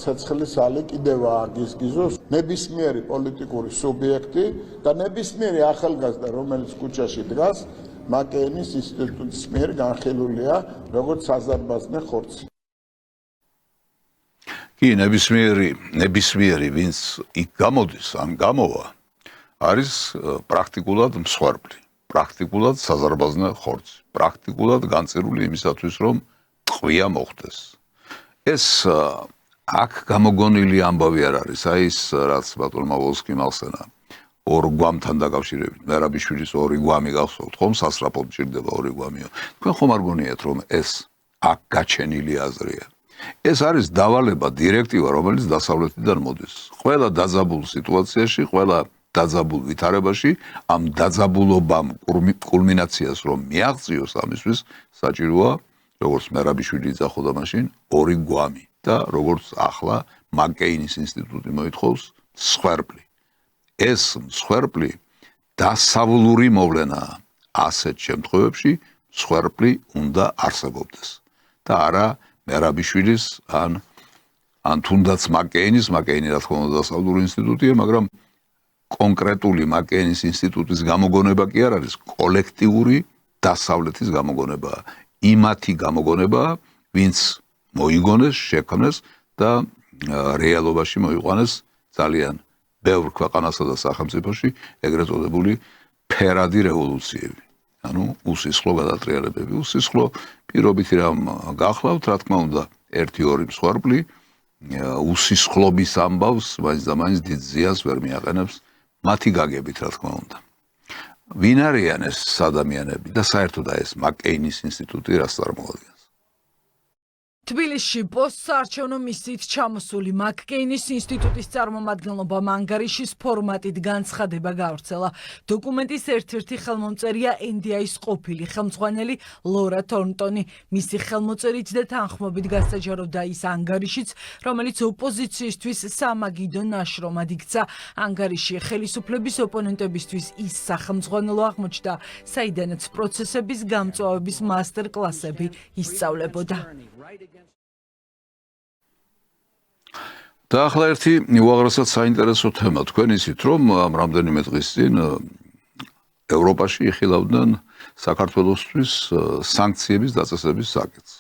ცეცხლის ალი კიდევ აგიზგიზოს ნებისმიერი პოლიტიკური სუბიექტი და ნებისმიერი ახალგაზრდა, რომელიც ქუჩაში დგას, მაკეინის ინსტიტუტის მიერ განხილულია როგორც საზარბაზნე ხორცი.
კი, ნებისმიერი, ვინც იქ გამოდის, ან გამოვა, არის პრაქტიკულად მსხვერპლი, პრაქტიკულად საზარბაზნე ხორცი, პრაქტიკულად განწირული იმისათვის, რომ ტყვია მოხდეს. ეს აქ გამოგონილი ამბავი არ არის, აი ეს რაც ბატონმა ვოლსკიმ ახსენა. ორ გვამთან დაკავშირებით, მერაბიშვილის ორი გვამი გახსოვთ, ხომ სასწრაფოდ ჭირდება ორი გვამიო. თქვენ ხომ არ გონიათ, რომ ეს აქ გაჩენილი აზრია. ეს არის დავალება, დირექტივა, რომელიც დასავლეთიდან მოდის. ყველა დაძაბულ სიტუაციაში, ყველა დაძაბულ ვითარებაში, ამ დაძაბულობამ კულმინაციას რომ მიაღწიოს ამისთვის, საჭიროა, როგორც მერაბიშვილი იძახოდა მაშინ, ორი გვამი და როგორც ახლა მაკეინის ინსტიტუტი მოითხოვს, მსხვერპლი. ეს მსხვერპლი დასავლური მოვლენაა. ასეთ შემთხვევებში მსხვერპლი უნდა არსებობდეს და არა მერაბიშვილის ან თუნდაც მაკეინი რა თქმა უნდა დასავლური ინსტიტუტია, მაგრამ კონკრეტული მაკეინის ინსტიტუტის გამოგონება კი არ არის, კოლექტიური დასავლეთის გამოგონებაა. იმათი გამოგონებაა, ვინც მოიგონეს, შექმნეს და რეალობაში მოიყვანეს ძალიან ბევრ ქვეყანასა და სახელმწიფოში ეგრეთ წოდებული ფერადი რევოლუციები. ანუ უსისხლო გადატრიალებები, უსისხლო პირობითი რამ გახლავთ, რა თქმა უნდა, ერთი-ორი მსხვერპლი უსისხლობის ამბავს მაინც და მაინც დიდ ზიანს ვერ მიაყენებს მათი გაგებით, რა თქმა უნდა. ვინ არიან ეს ადამიანები და საერთოდ ეს მაკეინის ინსტიტუტი რას წარმოადგენს?
თბილისში პოსტსაარჩევნო მისიით ჩამოსული მაკეინის ინსტიტუტის წარმომადგენლობამ ანგარიშის ფორმატით განცხადება გავრცელა. დოკუმენტის ერთ-ერთი ხელმომწერია NDI-ის ყოფილი ხელმძღვანელი ლორა თორნტონი. მისი ხელმოწერით და თანხმობით გასაჯაროვდა ის ანგარიშიც, რომელიც ოპოზიციისთვის სამაგიდო ნაშრომად იქცა. ანგარიში ხელისუფლების ოპონენტებისთვის ის სახელმძღვანელო აღმოჩნდა, საიდანაც პროცესების გამწვავების მასტერ-კლასები ისწავლებოდა.
და ახლა ერთი უაღრესად საინტერესო თემა. თქვენ იცით, რომ ამ რამდენიმე დღის წინ ევროპაში იხილავდნენ საქართველოსთვის სანქციების დაწესების საკითხს.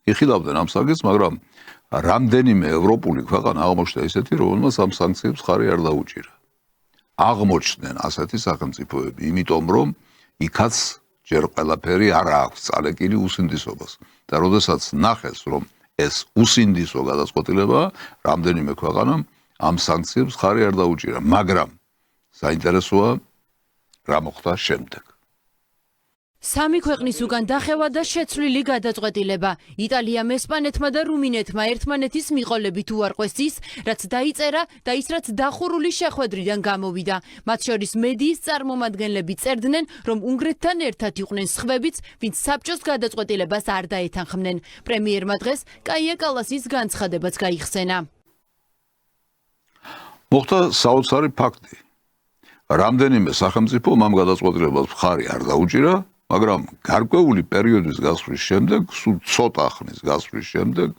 იხილავდნენ ამ საკითხს, მაგრამ რამდენიმე ევროპული ქვეყანა აღმოჩნდა ისეთი, რომელმაც ამ სანქციებს ხარი არ დაუჭირა. აღმოჩნდნენ ასეთი სახელმწიფოები, იმიტომ რომ იქაც ჯერ ყველაფერი არ აქვს წალეკილი უსინდისობას. და როდესაც ნახეს, რომ ეს უსინდისო გადაწყვეტილებაა, რამდენიმე ქვეყანამ ამ სანქციებს ხარი არ დაუჭირა, მაგრამ საინტერესოა რა მოხდა შემდეგ.
სამი ქვეყნის უკან დახევა და შეცვლილი გადაწყვეტილება. იტალიამ, ესპანეთმა და რუმინეთმა ერთმანეთის მიყოლებით უარყვეს ის, რაც დაიწერა და ის, რაც დახურული შეხვედრიდან გამოვიდა. მათ შორის მედიის წარმომადგენლები წერდნენ, რომ უნგრეთთან ერთად იყვნენ სხვებიც, ვინც საბჭოს გადაწყვეტილებას არ დაეთანხმნენ. პრემიერმა დღეს კაია კალასის განცხადებაც გაიხსენა.
მოხდა საოცარი ფაქტი. რამდენიმე სახელმწიფომ ამ გადაწყვეტილებას ხარი არ დაუჭირა, მაგრამ გარკვეული პერიოდის გასვლის შემდეგ, სულ ცოტა ხნის გასვლის შემდეგ,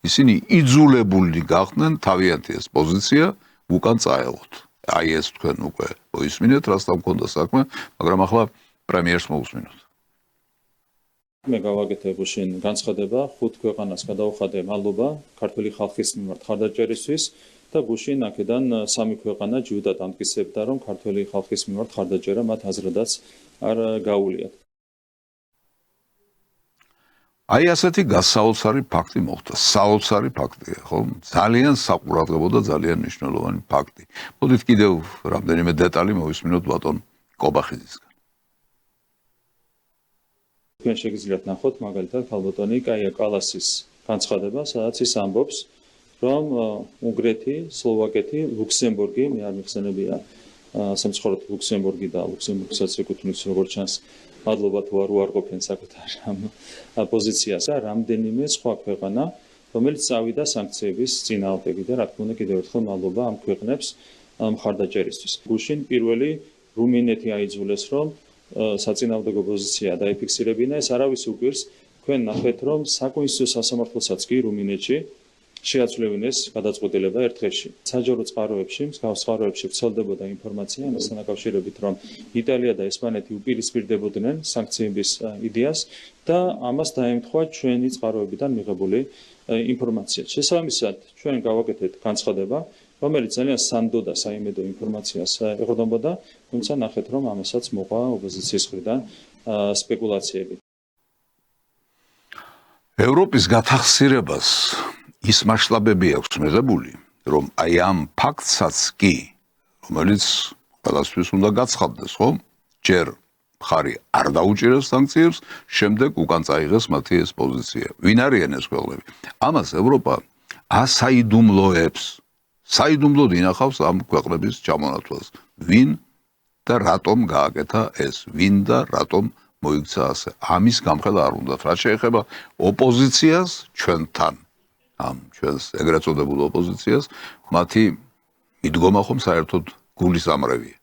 ისინი იძულებული გახდნენ თავიანთი ეს პოზიცია უკან წაეღოთ. აი ეს თქვენ უკვე მოისმინეთ, რასთან მქონდა საქმე, მაგრამ ახლა პრემიერს მოусმინოთ.
მე გავაკეთებ შენ განცხადება, 5 ქვეყანას გადავხადე მადლობა ქართული ხალხის მიმართ ხარდაჭერისთვის და გუშინ აქედან 3 ქვეყანა ჯიუტად ამტკიცებდა, რომ ქართული ხალხის მიმართ ხარდაჭერა მათ აზრადაც არ გაუვლიათ.
აი ასეთი გასაოცარი ფაქტი მოხდა, საოცარი ფაქტია, ხო? ძალიან საყურადღებო და ძალიან მნიშვნელოვანი ფაქტი. მოდით კიდევ რამდენიმე დეტალი მოვისმინოთ ბატონ კობახიძისგან.
თქვენ შეგიძლიათ ნახოთ მაგალითად ქალბატონი კაია კალასის განცხადება, სადაც ის ამბობს, რომ უნგრეთი, სლოვაკეთი, ლუქსემბურგი, მე არ მიხსენებია სამწუხაროდ ლუქსემბურგი და ლუქსემბურგსაც ეკუთვნის როგორც ჩანს მადლობა თუ არ უარყოფენ საკუთარ პოზიციას და რამდენიმე სხვა ქვეყანა, რომელიც წავიდა სანქციების წინააღმდეგ და რა თქმა უნდა კიდევ ერთხელ მადლობა ამ ქვეყნებს მხარდაჭერისთვის. გუშინ პირველი რუმინეთი აიძულეს, რომ საწინააღმდეგო პოზიცია დაიფიქსირებინა, ეს არავის უკვირს, თქვენ ნახეთ, რომ საკონსტიტუციო სასამართლოსაც კი რუმინეთში შეაცვლევინეს გადაწყვეტილება ერთ დღეში. საჯარო წყაროებში, მსგავს წყაროებში ვრცელდებოდა ინფორმაცია ამასთან დაკავშირებით, რომ იტალია და ესპანეთი უპირისპირდებოდნენ სანქციების იდეას და ამას დაემთხვა ჩვენი წყაროებიდან მიღებული ინფორმაცია. შესაბამისად, ჩვენ გავაკეთეთ განცხადება, რომელიც ძალიან სანდო და საიმედო ინფორმაციას ეყრდნობოდა, თუმცა ნახეთ, რომ ამასაც მოყვა ოპოზიციის მხრიდან სპეკულაციები.
ევროპის გათახსირებას ის მასშტაბები აქვს მიღებული, რომ აი ამ ფაქტსაც კი, რომელიც ყველასთვის უნდა გაცხადდეს, ხო? ჯერ მხარი არ დაუჭირეს სანქციებს, შემდეგ უკან წაიღეს მათი ეს პოზიცია. ვინ არიან ეს ქვეყნები? ამას ევროპა ასაიდუმლოებს. საიდუმლოდ ინახავს ამ ქვეყნების ჩამონათვალს. ვინ და რატომ გააკეთა ეს? ვინ და რატომ მოიქცა ასე? ამის გამხელა არ უნდა. რაც შეეხება ოპოზიციას ჩვენთან, ამ ჩვენს ეგრეთ წოდებულ ოპოზიციას, მათი მიდგომა ხომ საერთოდ გულისამრევია.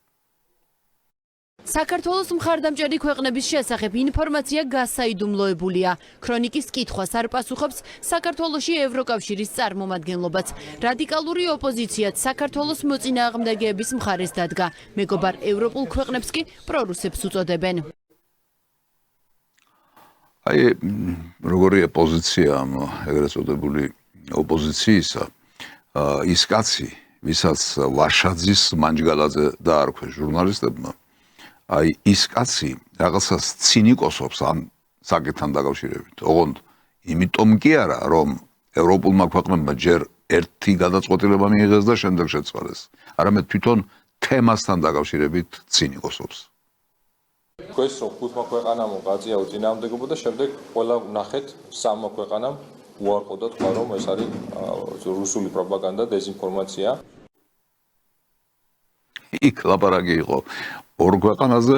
საქართველოს მხარდამჭერი ქვეყნების შესახებ ინფორმაცია გასაიდუმლოებულია. ქრონიკის კითხვას არ პასუხობს საქართველოში ევროკავშირის წარმომადგენლობაც. რადიკალური ოპოზიციაც საქართველოს მოწინააღმდეგეების მხარეს დადგა. მეგობარ ევროპულ ქვეყნებს კი პრორუსებს უწოდებენ.
აი, როგორია პოზიცია ამ ეგრეთ წოდებული ოპოზიციისა, ის კაცი, ვისაც ვაშაძის მანჯგალაძე დაარქვეს ჟურნალისტებმა, აი ის კაცი რაღაცას ცინიკოსობს ამ საკითხთან დაკავშირებით. ოღონდ იმიტომ კი არა, რომ ევროპულმა ქვეყნებმა ჯერ ერთი გადაწყვეტილება მიიღეს და შემდეგ შეცვალეს, არამედ თვითონ თემასთან დაკავშირებით ცინიკოსობს.
Quest რომ ხუთმა ქვეყანამ გაწია უწინააღმდეგობა და შემდეგ ყველა ნახეთ სამმა ქვეყანამ უარყოდა თქვა რომ ეს არის რუსული პროპაგანდა, დეзинფორმაცია.
იქ ლაპარაკი იყო ორ ქვეყანაზე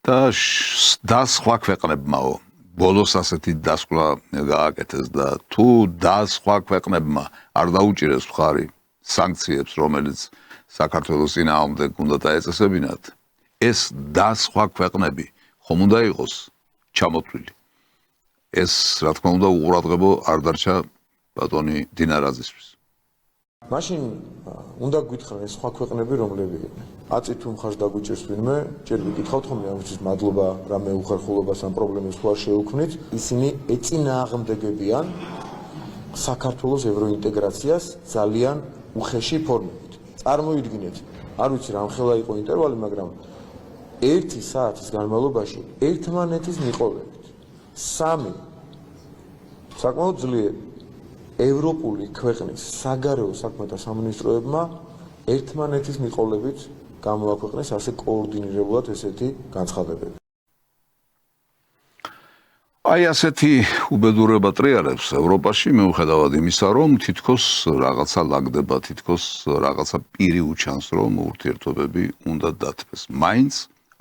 და სხვა ქვეყნებმაო. ბოლოს ასეთი დასკვნა გააკეთეს და თუ და სხვა ქვეყნებმა არ დაუჭირეს მხარი სანქციებს, რომელიც საქართველოს წინააღმდეგ უნდა დაეწესებინათ, ეს და სხვა ქვეყნები ხომ უნდა იყოს ჩამოთვლილი. ეს რა თქმა უნდა უყურადღებო არ დარჩა ბატონი დინარაძისთვის.
მაშინ უნდა გითხრან ეს სხვა ქვეყნები რომლებია. აწი თუ მხარს დაგვიჭერს ვინმე, ჯერ ვიკითხავთ ხოლმე ამისთვის მადლობა რამე უხერხულობას ამ პრობლემებს თუ არ შეუქმნით. ისინი ეწინააღმდეგებიან საქართველოს ევროინტეგრაციას ძალიან უხეში ფორმებით. წარმოიდგინეთ, არ ვიცი რამხელა იყო ინტერვალი, მაგრამ 1 საათის განმავლობაში ერთმანეთის მიყოლებით 3 საკმაოდ ძლიერი ევროპული ქვეყნის საგარეო საქმეთა სამინისტროებმა ერთმანეთის მიყოლებით გამოაქვეყნეს ასე კოორდინირებულად ესეთი განცხადებები.
აი ასეთი უბედურება ტრიალებს ევროპაში მიუხედავად იმისა, რომ თითქოს რაღაცა ლაგდება, თითქოს რაღაცა პირი უჩანს, რომ ურთიერთობები უნდა დათმეს. მაინც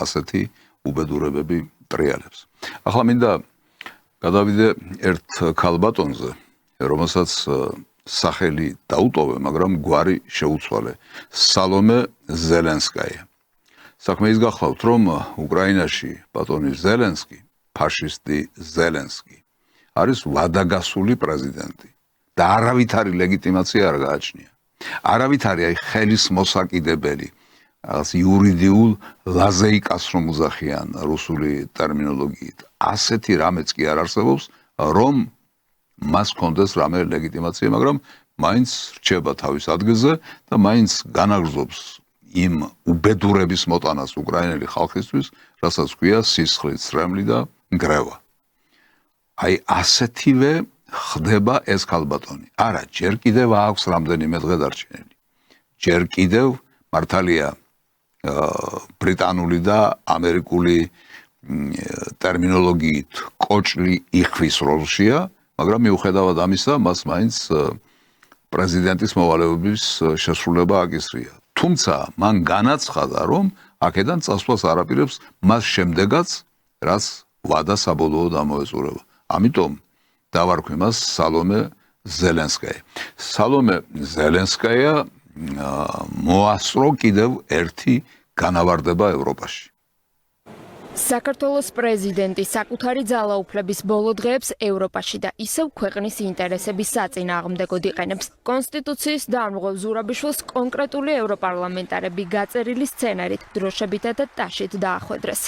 ასეთი უბედურებები ტრიალებს. ახლა მინდა გადავიდე ერთ ქალბატონზე, რომელსაც სახელი დაუტოვე, მაგრამ გვარი შეუცვალე. სალომე ზელენსკაია. საქმე ის გახლავთ, რომ უკრაინაში ბატონი ზელენსკი, ფაშისტი ზელენსკი, არის ვადაგასული პრეზიდენტი და არავითარი ლეგიტიმაცია არ გააჩნია. არავითარი აი ხელის მოსაკიდებელი რაღაც იურიდიულ ლაზეიკას რომ უძახიან რუსული ტერმინოლოგიით. ასეთი რამეც კი არ არსებობს, რომ მას კონდეს რამე ლეგიტიმაცია, მაგრამ მაინც რჩება თავის ადგილზე და მაინც განაგრძობს იმ უბედურების მოტანას უკრაინელი ხალხისთვის, რასაც ქვია სისხლით სრემლი და ნგრევა. აი ასეთივე ხდება ეს ქალბატონი. არა, ჯერ კიდევ აქვს რამდენიმე დღე დარჩენილი. ჯერ კიდევ მართალია ბრიტანული და ამერიკული ტერმინოლოგიით კოჭლი იხვის როლშია, მაგრამ მიუხედავად ამისა, მას მაინც პრეზიდენტის მოვალეობის შესრულება აკისრია. თუმცა მან განაცხადა, რომ აქედან წასვლას არაპირებს მას შემდეგაც, რაც ვადა საბოლოოდ ამოეწურება. ამიტომ დავარქვი მას სალომე ზელენსკაია. სალომე ზელენსკაია მოასწრო კიდევ ერთი განავარდება ევროპაში.
საქართველოს პრეზიდენტი საკუთარი ძალაუფლების ბოლო დღეებს ევროპაში და ისევ ქვეყნის ინტერესების საწინააღმდეგოდ იყენებს. კონსტიტუციის დამრღვევ ზურაბიშვილს კონკრეტული ევროპარლამენტარები გაწერილი სცენარით დროშებითა და ტაშით დაახვედრეს.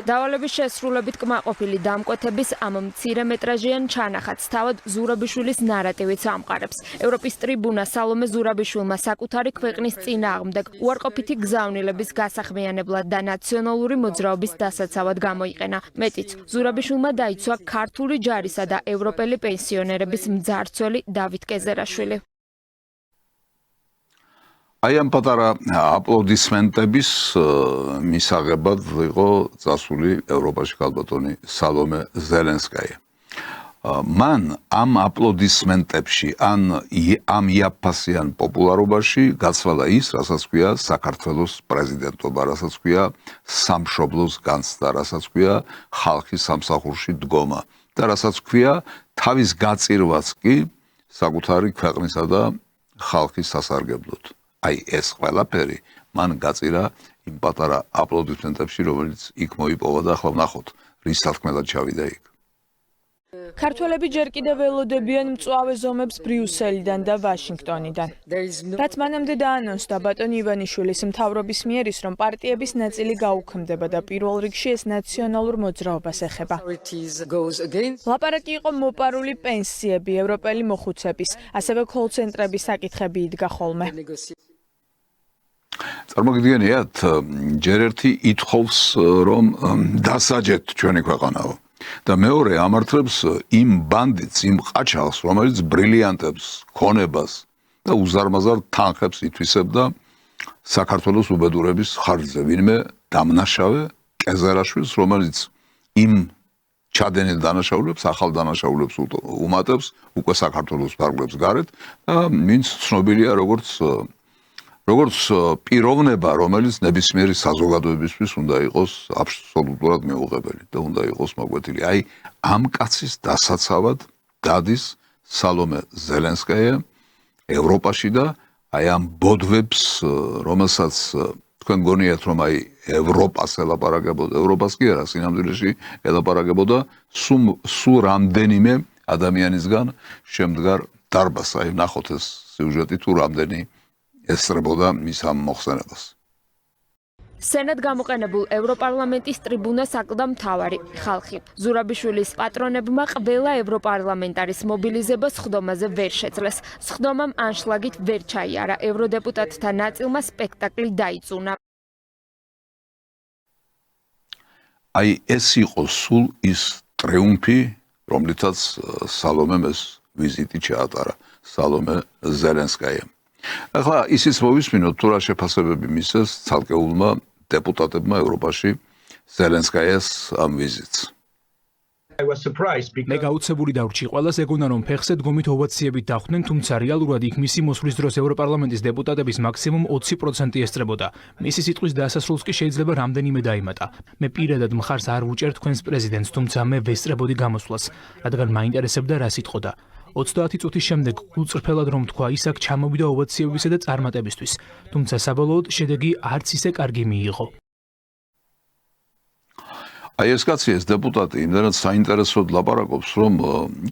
დავალების შესრულებით კმაყოფილი დამკვეთების ამ მცირემეტრაჟიან ჩანახატს თავად ზურაბიშვილის ნარატივიც ამყარებს. ევროპის ტრიბუნა სალომე ზურაბიშვილმა საკუთარი ქვეყნის წინააღმდეგ უარყოფითი გზავნილების გასახმიანებლად და ნაციონალური მოძრაობის დასაცავად გამოიყენა. მეტიც, ზურაბიშვილმა დაიცვა ქართული ჯარისა და ევროპელი პენსიონერების მძარცველი დავით კეზერაშვილი.
აი ამ პატარა აპლოდისმენტების მისაღებად იყო წასული ევროპაში ქალბატონი სალომე ზელენსკაია. მან ამ აპლოდისმენტებში ამ იაფფასიან პოპულარობაში გაცვალა ის, რასაც ქვია საქართველოს პრეზიდენტობა, რასაც ქვია სამშობლოს განცდა, რასაც ქვია ხალხის სამსახურში დგომა და რასაც ქვია თავის გაწირვაც კი საკუთარი ქვეყნისა და ხალხის სასარგებლოდ. აი ეს ყველაფერი მან გაწირა იმ პატარა აპლოდისმენტებში, რომელიც იქ მოიპოვა და ახლა ვნახოთ, რის სათქმელად ჩავიდა იქ.
ქართველები ჯერ კიდევ ველოდებიან მწვავე ზომებს ბრიუსელიდან და ვაშინგტონიდან. რაც მანამდე დაანონსდა ბატონი ივანიშვილის მთავრობის მიერ ის, რომ პარტიების ნაწილი გაუქმდება და პირველ რიგში ეს ნაციონალურ მოძრაობას ეხება. ლაპარაკი იყო მოპარული პენსიები, ევროპელი მოხუცების, ასევე კოლ-ცენტრების საკითხები იდგა ხოლმე.
წარმოგიდგენიათ, ჯერ ერთი ითხოვს, რომ დასაჯეთ ჩვენი ქვეყანაო. და მეორე ამართლებს იმ ბანდიტს, იმ ყაჩაღს, რომელიც ბრილიანტებს, ქონებას და უზარმაზარ თანხებს ითვისებდა საქართველოს უბედურების ხარჯზე. ვინმე დამნაშავე კეზერაშვილს, რომელიც იმ ჩადენილ დანაშაულებს, ახალ დანაშაულებს უმატებს, უკვე საქართველოს ფარგლებს გარეთ და ვინც ცნობილია როგორც პიროვნება, რომელიც ნებისმიერი საზოგადოებისთვის უნდა იყოს აბსოლუტურად მეუღებელი და უნდა იყოს მოგვეთილი. აი ამ კაცის დასაცავად დადის სალომე ზელენსკაია ევროპაში და აი ამ ბოდვებს, რომელსაც თქვენ გონიათ, რომ აი ევროპას ელაპარაკებოდა, ევროპას კი არა, სინამდვილეში ელაპარაკებოდა სულ რამდენიმე ადამიანისგან შემდგარ დარბას. აი ნახოთ ეს სიუჟეტი თუ რამდენი ესწრებოდა მის ამ მოხსენებას.
სენად გამოყენებულ ევროპარლამენტის ტრიბუნას აკლდა მთავარი ხალხი. ზურაბიშვილის პატრონებმა ყველა ევროპარლამენტარის მობილიზებას სხდომაზე ვერ შეძლეს. სხდომამ ანშლაგით ვერ ჩაიარა. ევროდეპუტატთა ნაწილმა სპექტაკლი დაიწუნა.
აი ეს იყო სულ ის ტრიუმფი, რომლითაც სალომემ ეს ვიზიტი ჩაატარა, სალომე ზელენსკაიამ. ახლა ისიც მოვისმინოთ, თუ რა შეფასებები მისცეს ცალკეულმა დეპუტატებმა ევროპაში ზელენსკაიას ამ ვიზიტს.
მე გაუცებული დავრჩი, ყველას ეგონა რომ ფეხზე დგომით ოვაციებით დახვდნენ, თუმცა რეალურად იქ მისი მოსვლის დროს ევროპარლამენტის დეპუტატების მაქსიმუმ 20% ესწრებოდა. მისი სიტყვის დასასრულს კი შეიძლება რამდენიმე დაიმატა. მე პირადად მხარს არ ვუჭერ თქვენს პრეზიდენტს, თუმცა მე ვესწრებოდი გამოსვლას, რადგან მაინტერესებდა რა სიტყოდა. 30 წუთის შემდეგ გულწრფელად რომ თქვა, ის აქ ჩამოვიდა ოვაციებისა და წარმატებისთვის, თუმცა საბოლოოდ შედეგი არც ისე კარგი მიიღო.
აი ეს კაცი, ეს დეპუტატი იმდენად საინტერესოდ ლაპარაკობს, რომ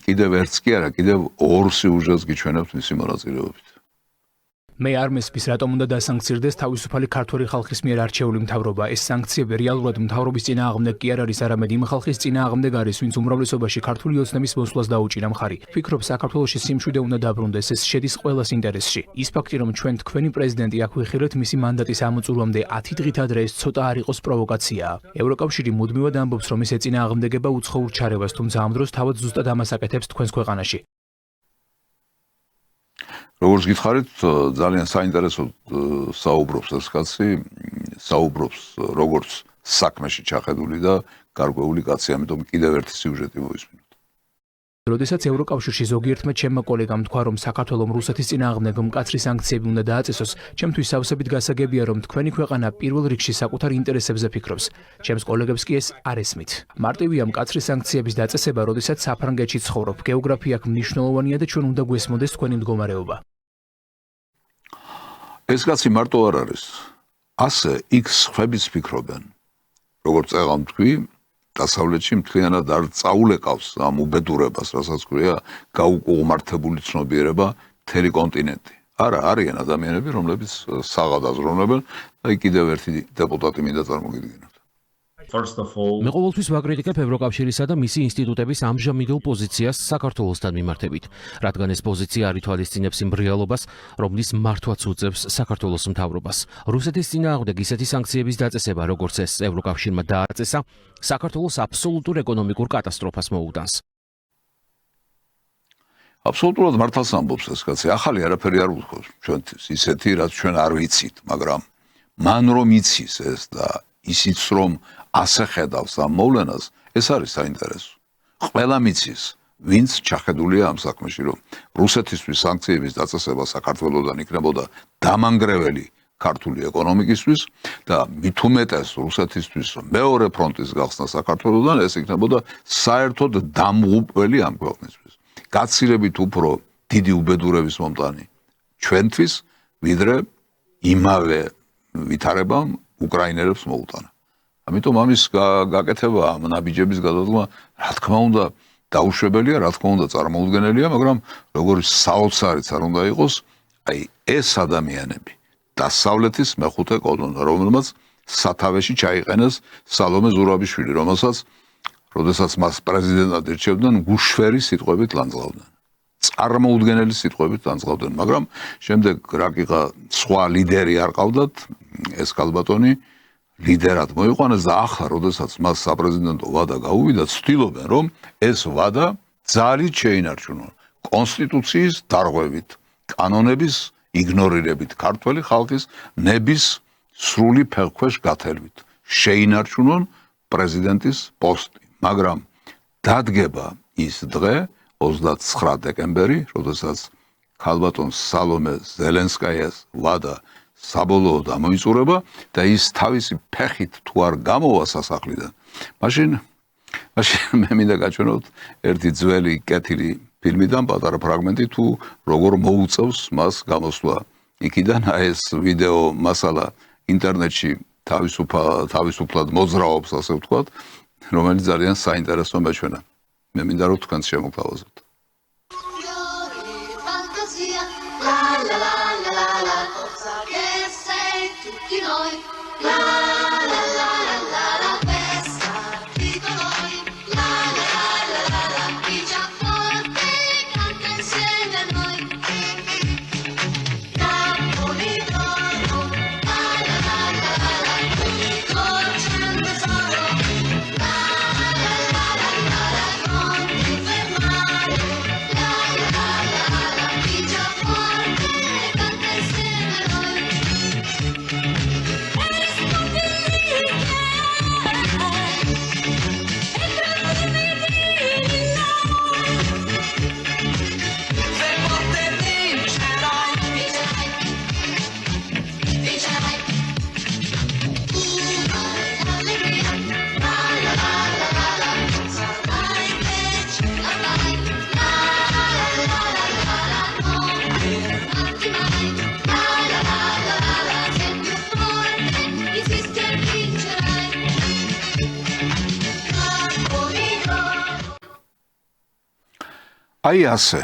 კიდევ ერთს კი არა, კიდევ ორ სიუჟეტს გიჩვენებთ მისი მონაწილეობით.
მე არ მესმის, რატომ უნდა დასანქცირდეს თავისუფალი ქართველი ხალხის მიერ არჩეული მთავრობა. ეს სანქციები რეალურად მთავრობის წინააღმდეგ კი არ არის, არამედ იმ ხალხის წინააღმდეგ არის, ვინც უმრავლესობაში ქართული ოცნების მოსვლას დაუჭირა მხარი. ვფიქრობ, საქართველოში სიმშვიდე უნდა დაბრუნდეს, ეს შედის ყველას ინტერესში. ის ფაქტი, რომ ჩვენ თქვენი პრეზიდენტი აქ ვიხილეთ მისი მანდატის ამოწურვამდე 10 დღით ადრე, ეს ცოტა არ იყოს პროვოკაციაა. ევროკავშირი მუდმივად ამბობს, რომ ის ეწინააღმდეგება უცხოურ ჩარევას, თუმცა ამ დროს თავად ზუსტად ამას აკეთებს თქვენს ქვეყანაში.
როგორც გითხარით, ძალიან საინტერესოდ საუბრობს ეს კაცი, საუბრობს როგორც საქმეში ჩახედული და გარკვეული კაცი, ამიტომ კიდევ ერთი სიუჟეტი მოვისმინოთ.
როდესაც ევროკავშირში ზოგიერთმა ჩემმა კოლეგამ თქვა, რომ საქართველომ რუსეთის წინააღმდეგ მკაცრი სანქციები უნდა დააწესოს, ჩემთვის სავსებით გასაგებია, რომ თქვენი ქვეყანა პირველ რიგში საკუთარ ინტერესებზე ფიქრობს. ჩემს კოლეგებს კი ეს არ ესმით. მარტივია მკაცრი სანქციების დაწესება, როდესაც საფრანგეთში ცხოვრობ. გეოგრაფია აქ მნიშვნელოვანია და ჩვენ უნდა გვესმოდეს თქვენი მდგომარეობა.
ეს კაცი მარტო არ არის. ასე იქ სხვებიც ფიქრობენ. როგორც წეღამ თქვი, დასავლეთში მთლიანად არ წაულეკავს ამ უბედურებას, რასაც ქვია გაუკუღმართებული ცნობიერება მთელი კონტინენტი. არა, არიან ადამიანები, რომლებიც საღად აზროვნებენ და კიდევ ერთი დეპუტატი მინდა წარმოგიდგინოთ.
მე ყოველთვის ვაკრიტიკებ ევროკავშირისა და მისი ინსტიტუტების ამჟამინდელ პოზიციას საქართველოსთან მიმართებით, რადგან ეს პოზიცია არ ითვალისწინებს იმ რეალობას, რომლის მართვაც უწევს საქართველოს მთავრობას. რუსეთის წინააღმდეგ ისეთი სანქციების დაწესება, როგორც ეს ევროკავშირმა დააწესა, საქართველოს აბსოლუტურ ეკონომიკურ კატასტროფას მოუდანს.
აბსოლუტურად მართალს ამბობს ეს კაცი. ახალი არაფერი არ უთხოვს ჩვენთვის, ისეთი რაც ჩვენ არ ვიცით, მაგრამ მან რომ იცის ეს და ისიც რომ ასე ხედავს ამ მოვლენას, ეს არის საინტერესო. ყველა მიცის, ვინც ჩახედულია ამ საქმეში, რომ რუსეთისთვის სანქციების დაწესება საქართველოსთან იქნებოდა დამანგრეველი ქართული ეკონომიკისთვის და მით უმეტეს რუსეთისთვის მეორე ფრონტის გახსნა საქართველოსთან, ეს იქნებოდა საერთოდ დამღუპველი ამ ქვეყნისთვის. გაცილებით უფრო დიდი უბედურების მომტანი ჩვენთვის, ვიდრე იმავე ვითარებამ უკრაინელებს მოუტანა. ამიტომ ამის გაკეთება, ამ ნაბიჯების გადადგმა, რა თქმა უნდა, დაუშვებელია, რა თქმა უნდა, წარმოუდგენელია, მაგრამ როგორც საოცარიც არ უნდა იყოს, აი ეს ადამიანები დასავლეთის მეხუთე კოლონა, რომელმაც სათავეში ჩაიყენეს სალომე ზურაბიშვილი, რომელსაც როდესაც მას პრეზიდენტად ირჩევდნენ, გუშვერი სიტყვებით ლანძღავდნენ. წარმოუდგენელი სიტყვებით ლანძღავდნენ, მაგრამ შემდეგ რაკიღა სხვა ლიდერი არ ყავდათ, ეს კალბატონი ლიდერად მოიყვანეს და ახლა, როდესაც მას საპრეზიდენტო ვადა გაუვიდა, ცდილობენ, რომ ეს ვადა ძალით შეინარჩუნონ კონსტიტუციის დარღვევით, კანონების იგნორირებით, ქართველი ხალხის ნების სრული ფეხქვეშ გათელვით, შეინარჩუნონ პრეზიდენტის პოსტი. მაგრამ დადგება ის დღე 29 დეკემბერი, როდესაც ქალბატონს სალომე ზელენსკაიას ვადა საბოლოოდ ამოიწურება და ის თავისი ფეხით თუ არ გამოვა სასახლიდან. მაშინ მე მინდა გაჩვენოთ ერთი ძველი კეთილი ფილმიდან პატარა ფრაგმენტი თუ როგორ მოუწევს მას გამოსვლა იქიდან. ეს ვიდეო მასალა ინტერნეტში თავისუფლად მოძრაობს, ასე ვთქვათ, რომელიც ძალიან საინტერესო მეჩვენა. მე მინდა რომ თქვენს შემოგთავაზოთ. აი ასე,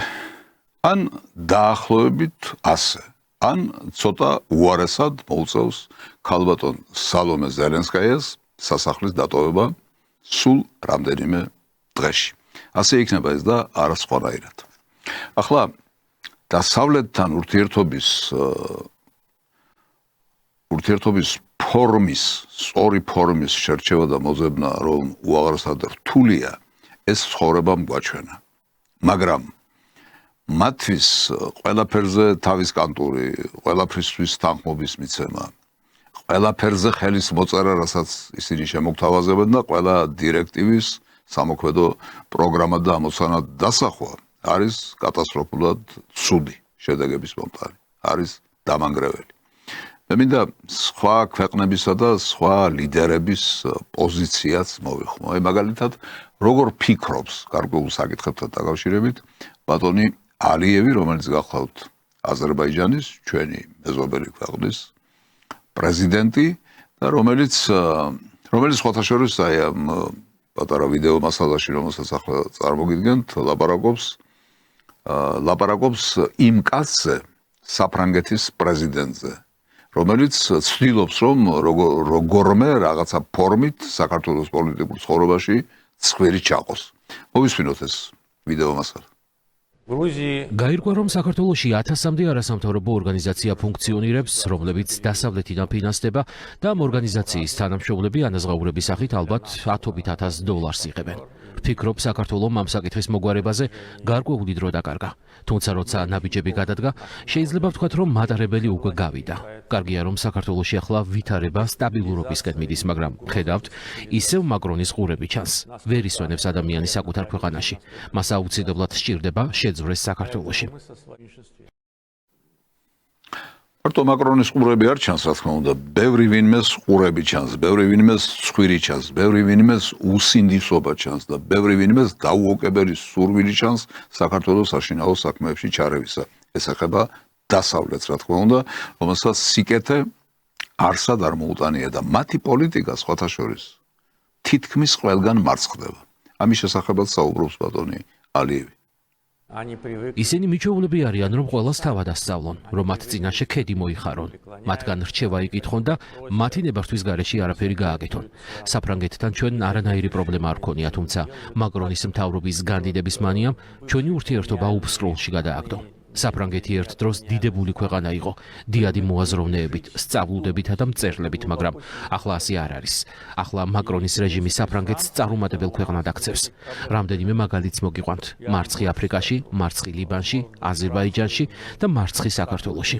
ან დაახლოებით ასე, ან ცოტა უარესად მოუწევს ქალბატონ სალომე ზელენსკაიას სასახლის დატოვება სულ რამდენიმე დღეში. ასე იქნება ეს და არა სხვანაირად. ახლა დასავლეთთან ურთიერთობის ფორმის, სწორი ფორმის შერჩევა და მოძებნა, რომ უაღრესად რთულია, ეს ცხოვრებამ გვაჩვენა. მაგრამ მათთვის ყველაფერზე თავის კანტური, ყველაფრისთვის თანხმობის მიცემა, ყველაფერზე ხელის მოწერა, რასაც ისინი შემოგთავაზებენ და ყველა დირექტივის სამოქმედო პროგრამა და ამოცანა დასახვა არის კატასტროფულად ცუდი შედეგების მომტანი, არის დამანგრეველი. მე მინდა სხვა ქვეყნებისა და სხვა ლიდერების პოზიციაც მოვიხმო. მაგალითად, როგორ ფიქრობს გარკვეულ საკითხებთან დაკავშირებით ბატონი ალიევი, რომელიც გახლავთ აზერბაიჯანის, ჩვენი მეზობელი ქვეყნის პრეზიდენტი და რომელიც სხვათა შორის აი ამ პატარა ვიდეო მასალაში, რომელსაც ახლა წარმოგიდგენთ, ლაპარაკობს იმ კაცზე, საფრანგეთის პრეზიდენტზე, რომელიც ცდილობს, რომ როგორმე რაღაცა ფორმით საქართველოს პოლიტიკურ ცხოვრებაში ცხვირი ჩაყოს. მოვისმინოთ ეს ვიდეო მასალა.
გაირკვა, რომ საქართველოში 1000-მდე არასამთავრობო ორგანიზაცია ფუნქციონირებს, რომლებიც დასავლეთიდან ფინანსდება და ამ ორგანიზაციის თანამშრომლები ანაზღაურების სახით ალბათ $10,000 იღებენ. ვფიქრობ, საქართველომ ამ საკითხის მოგვარებაზე გარკვეული დრო დაკარგა. თუმცა როცა ნაბიჯები გადადგა, შეიძლება ვთქვათ, რომ მატარებელი უკვე გავიდა. კარგია, რომ საქართველოში ახლა ვითარება სტაბილურობისკენ მიდის, მაგრამ ხედავთ, ისევ მაკრონის ყურები ჩანს. ვერ ისვენებს ადამიანის საკუთარ ქვეყანაში. მას აუცილებლად სჭირდება შეძვრეს საქართველოში.
მარტო მაკრონის ყურები არ ჩანს, რა თქმა უნდა, ბევრი ვინმეს ყურები ჩანს, ბევრი ვინმეს ცხვირი ჩანს, ბევრი ვინმეს უსინდისობა ჩანს და ბევრი ვინმეს დაუოკებელი სურვილი ჩანს საქართველოს საშინაო საქმეებში ჩარევისა. ეს ეხება დასავლეთს, რა თქმა უნდა, რომელსაც სიკეთე არსად არ მოუტანია და მათი პოლიტიკა სხვათა შორის თითქმის ყველგან მარცხდება. ამის შესახებაც საუბრობს ბატონი ალიევი.
ისინი მიჩვეულები არიან, რომ ყველას თავად ასწავლონ, რომ მათ წინაშე ქედი მოიხარონ, მათგან რჩევა იკითხონ და მათი ნებართვის გარეშე არაფერი გააკეთონ. საფრანგეთთან ჩვენ არანაირი პრობლემა არ ქონია, თუმცა მაკრონის მთავრობის განდიდების მანიამ ჩვენი ურთიერთობა უფსკროლში გადააგდო. საფრანგეთი ერთ დროს დიდებული ქვეყანა იყო, დიადი მოაზროვნეებით, სწავლულებითა და მწერლებით, მაგრამ ახლა ასე არ არის. ახლა მაკრონის რეჟიმი საფრანგეთს წარუმატებელ ქვეყნად აქცევს. რამდენიმე მაგალითს მოგიყვანთ: მარცხი აფრიკაში, მარცხი ლიბანში, აზერბაიჯანში და მარცხი საქართველოში.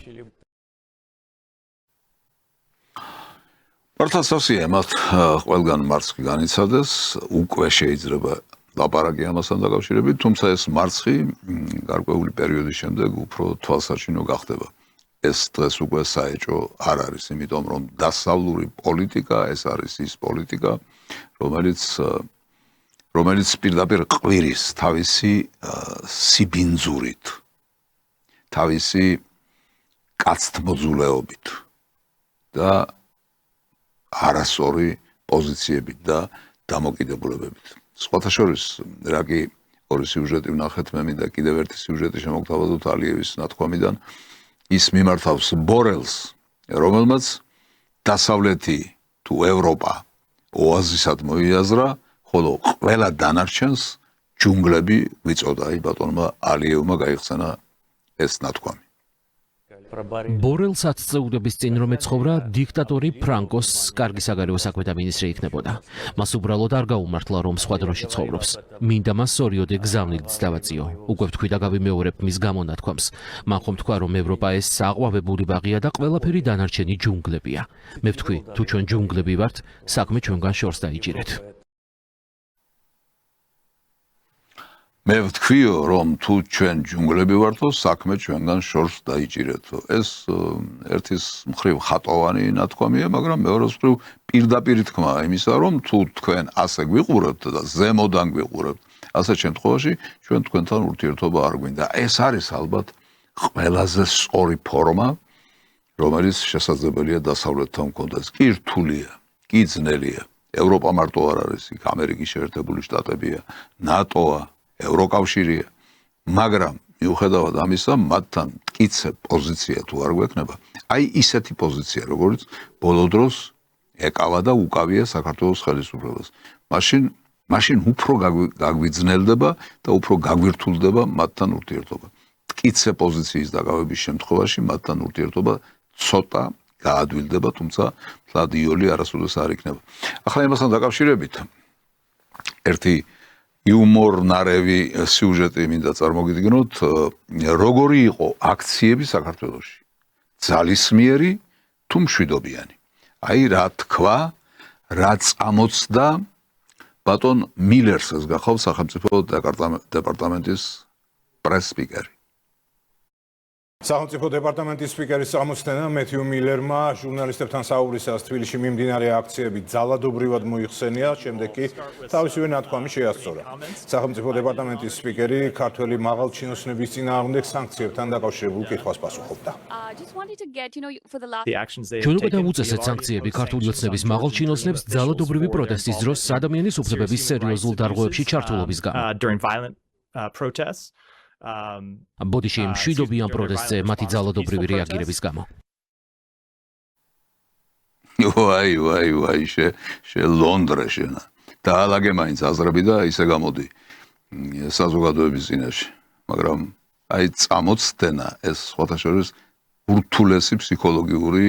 მართლაც ასეა, მათ ყველგან მარცხი განიცადეს, უკვე შეიძლება ლაპარაკი ამასთან დაკავშირებით, თუმცა ეს მარცხი გარკვეული პერიოდის შემდეგ უფრო თვალსაჩინო გახდება. ეს დღეს უკვე საეჭვო არ არის, იმიტომ რომ დასავლური პოლიტიკა, ეს არის ის პოლიტიკა, რომელიც პირდაპირ ყვირის თავისი სიბინძურით, თავისი კაცთმოძულეობით და არასწორი პოზიციებით და დამოკიდებულებებით. სხვათა შორის, რა კი ორი სიუჟეტი ვნახეთ, მე მინდა კიდევ ერთი სიუჟეტი შემოგთავაზოთ ალიევის ნათქვამიდან. ის მიმართავს ბორელს, რომელმაც დასავლეთი თუ ევროპა ოაზისად მოიაზრა, ხოლო ყველა დანარჩენს ჯუნგლები ვიწოდა. აი ბატონმა ალიევმა გაიხსენა ეს ნათქვამი.
ბორელს 10 წლების წინ რომ ეცხოვრა, დიქტატორი ფრანკოს კარგი საგარეო საქმეთა მინისტრი იქნებოდა. მას უბრალოდ არ გაუმართლა, რომ სხვა დროში ცხოვრობს. მინდა მას სორიოდე გზავნილიც დავაწიო. უკვე ვთქვი და გავიმეორებ მის გამონათქვამს. მან ხომ თქვა, რომ ევროპა ეს საყვავებული ბაღია და ყველაფერი დანარჩენი ჯუნგლებია. მე ვთქვი, თუ ჩვენ ჯუნგლები ვართ, საქმე ჩვენგან შორს დაიჭირეთ.
მე ვთქვიო, რომ თუ ჩვენ ჯუნგლები ვართო, საქმე ჩვენგან შორს დაიჭირეთო. ეს ერთის მხრივ ხატოვანი ნათქვამია, მაგრამ მეორეს მხრივ პირდაპირ თქმა იმისა, რომ თუ თქვენ ასე გვიყურებთ და ზემოდან გვიყურებთ, ასეთ შემთხვევაში ჩვენ თქვენთან ურთიერთობა არ გვინდა. ეს არის ალბათ ყველაზე სწორი ფორმა, რომელიც შესაძლებელია დასავლეთთან მქონდეს. კი რთულია, კი ძნელია. ევროპა მარტო არ არის, იქ ამერიკის შეერთებული შტატებია, ნატოა, ევროკავშირია, მაგრამ მიუხედავად ამისა, მათთან მტკიცე პოზიცია თუ არ გვექნება, აი ისეთი პოზიცია, როგორც ბოლო დროს ეკავა და უკავია საქართველოს ხელისუფლებას. მაშინ უფრო გაგვიძნელდება და უფრო გაგვირთულდება მათთან ურთიერთობა. მტკიცე პოზიციის დაკავების შემთხვევაში მათთან ურთიერთობა ცოტა გაადვილდება, თუმცა მლადიოლი არასოდეს არ იქნება. ახლა იმასთან დაკავშირებით ერთი იუმორნარევი სიუჟეტი მინდა წარმოგიდგინოთ, როგორი იყო აქციები საქართველოში. ძალისმიერი თუ მშვიდობიანი. აი რა თქვა, რა წამოწდა ბატონ მილერს ეს გახავთ სახელმწიფო დეპარტამენტის პრეს-სპიკერი.
სახელმწიფო დეპარტამენტის სპიკერის წამოსწენა მეთიუ მილერმა ჟურნალისტებთან საუბრისას თბილისში მიმდინარე აქციები ძალადობრივად მოიხსენია, შემდეგ კი თავისივე ნათქვამი შეასწორა. სახელმწიფო დეპარტამენტის სპიკერი ქართველი მაღალჩინოსნების წინააღმდეგ სანქციებთან დაკავშირებულ კითხვას პასუხობდა.
ჩვენ უკვე დავუწესეთ სანქციები ქართული ოცნების მაღალჩინოსნებს ძალადობრივი პროტესტის დროს ადამიანის უფლებების სერიოზულ დარღვევებში ჩართულობის გამო. ბოდიში მშვიდობიან პროტესტზე მათი ძალადობრივი რეაგირების გამო.
ვაი, შე ლონდრე შენა. დაალაგე მაინც აზრები და ისე გამოდი საზოგადოების წინაშე. მაგრამ აი წამოწდენა ეს სხვათა შორის ურთულესი ფსიქოლოგიური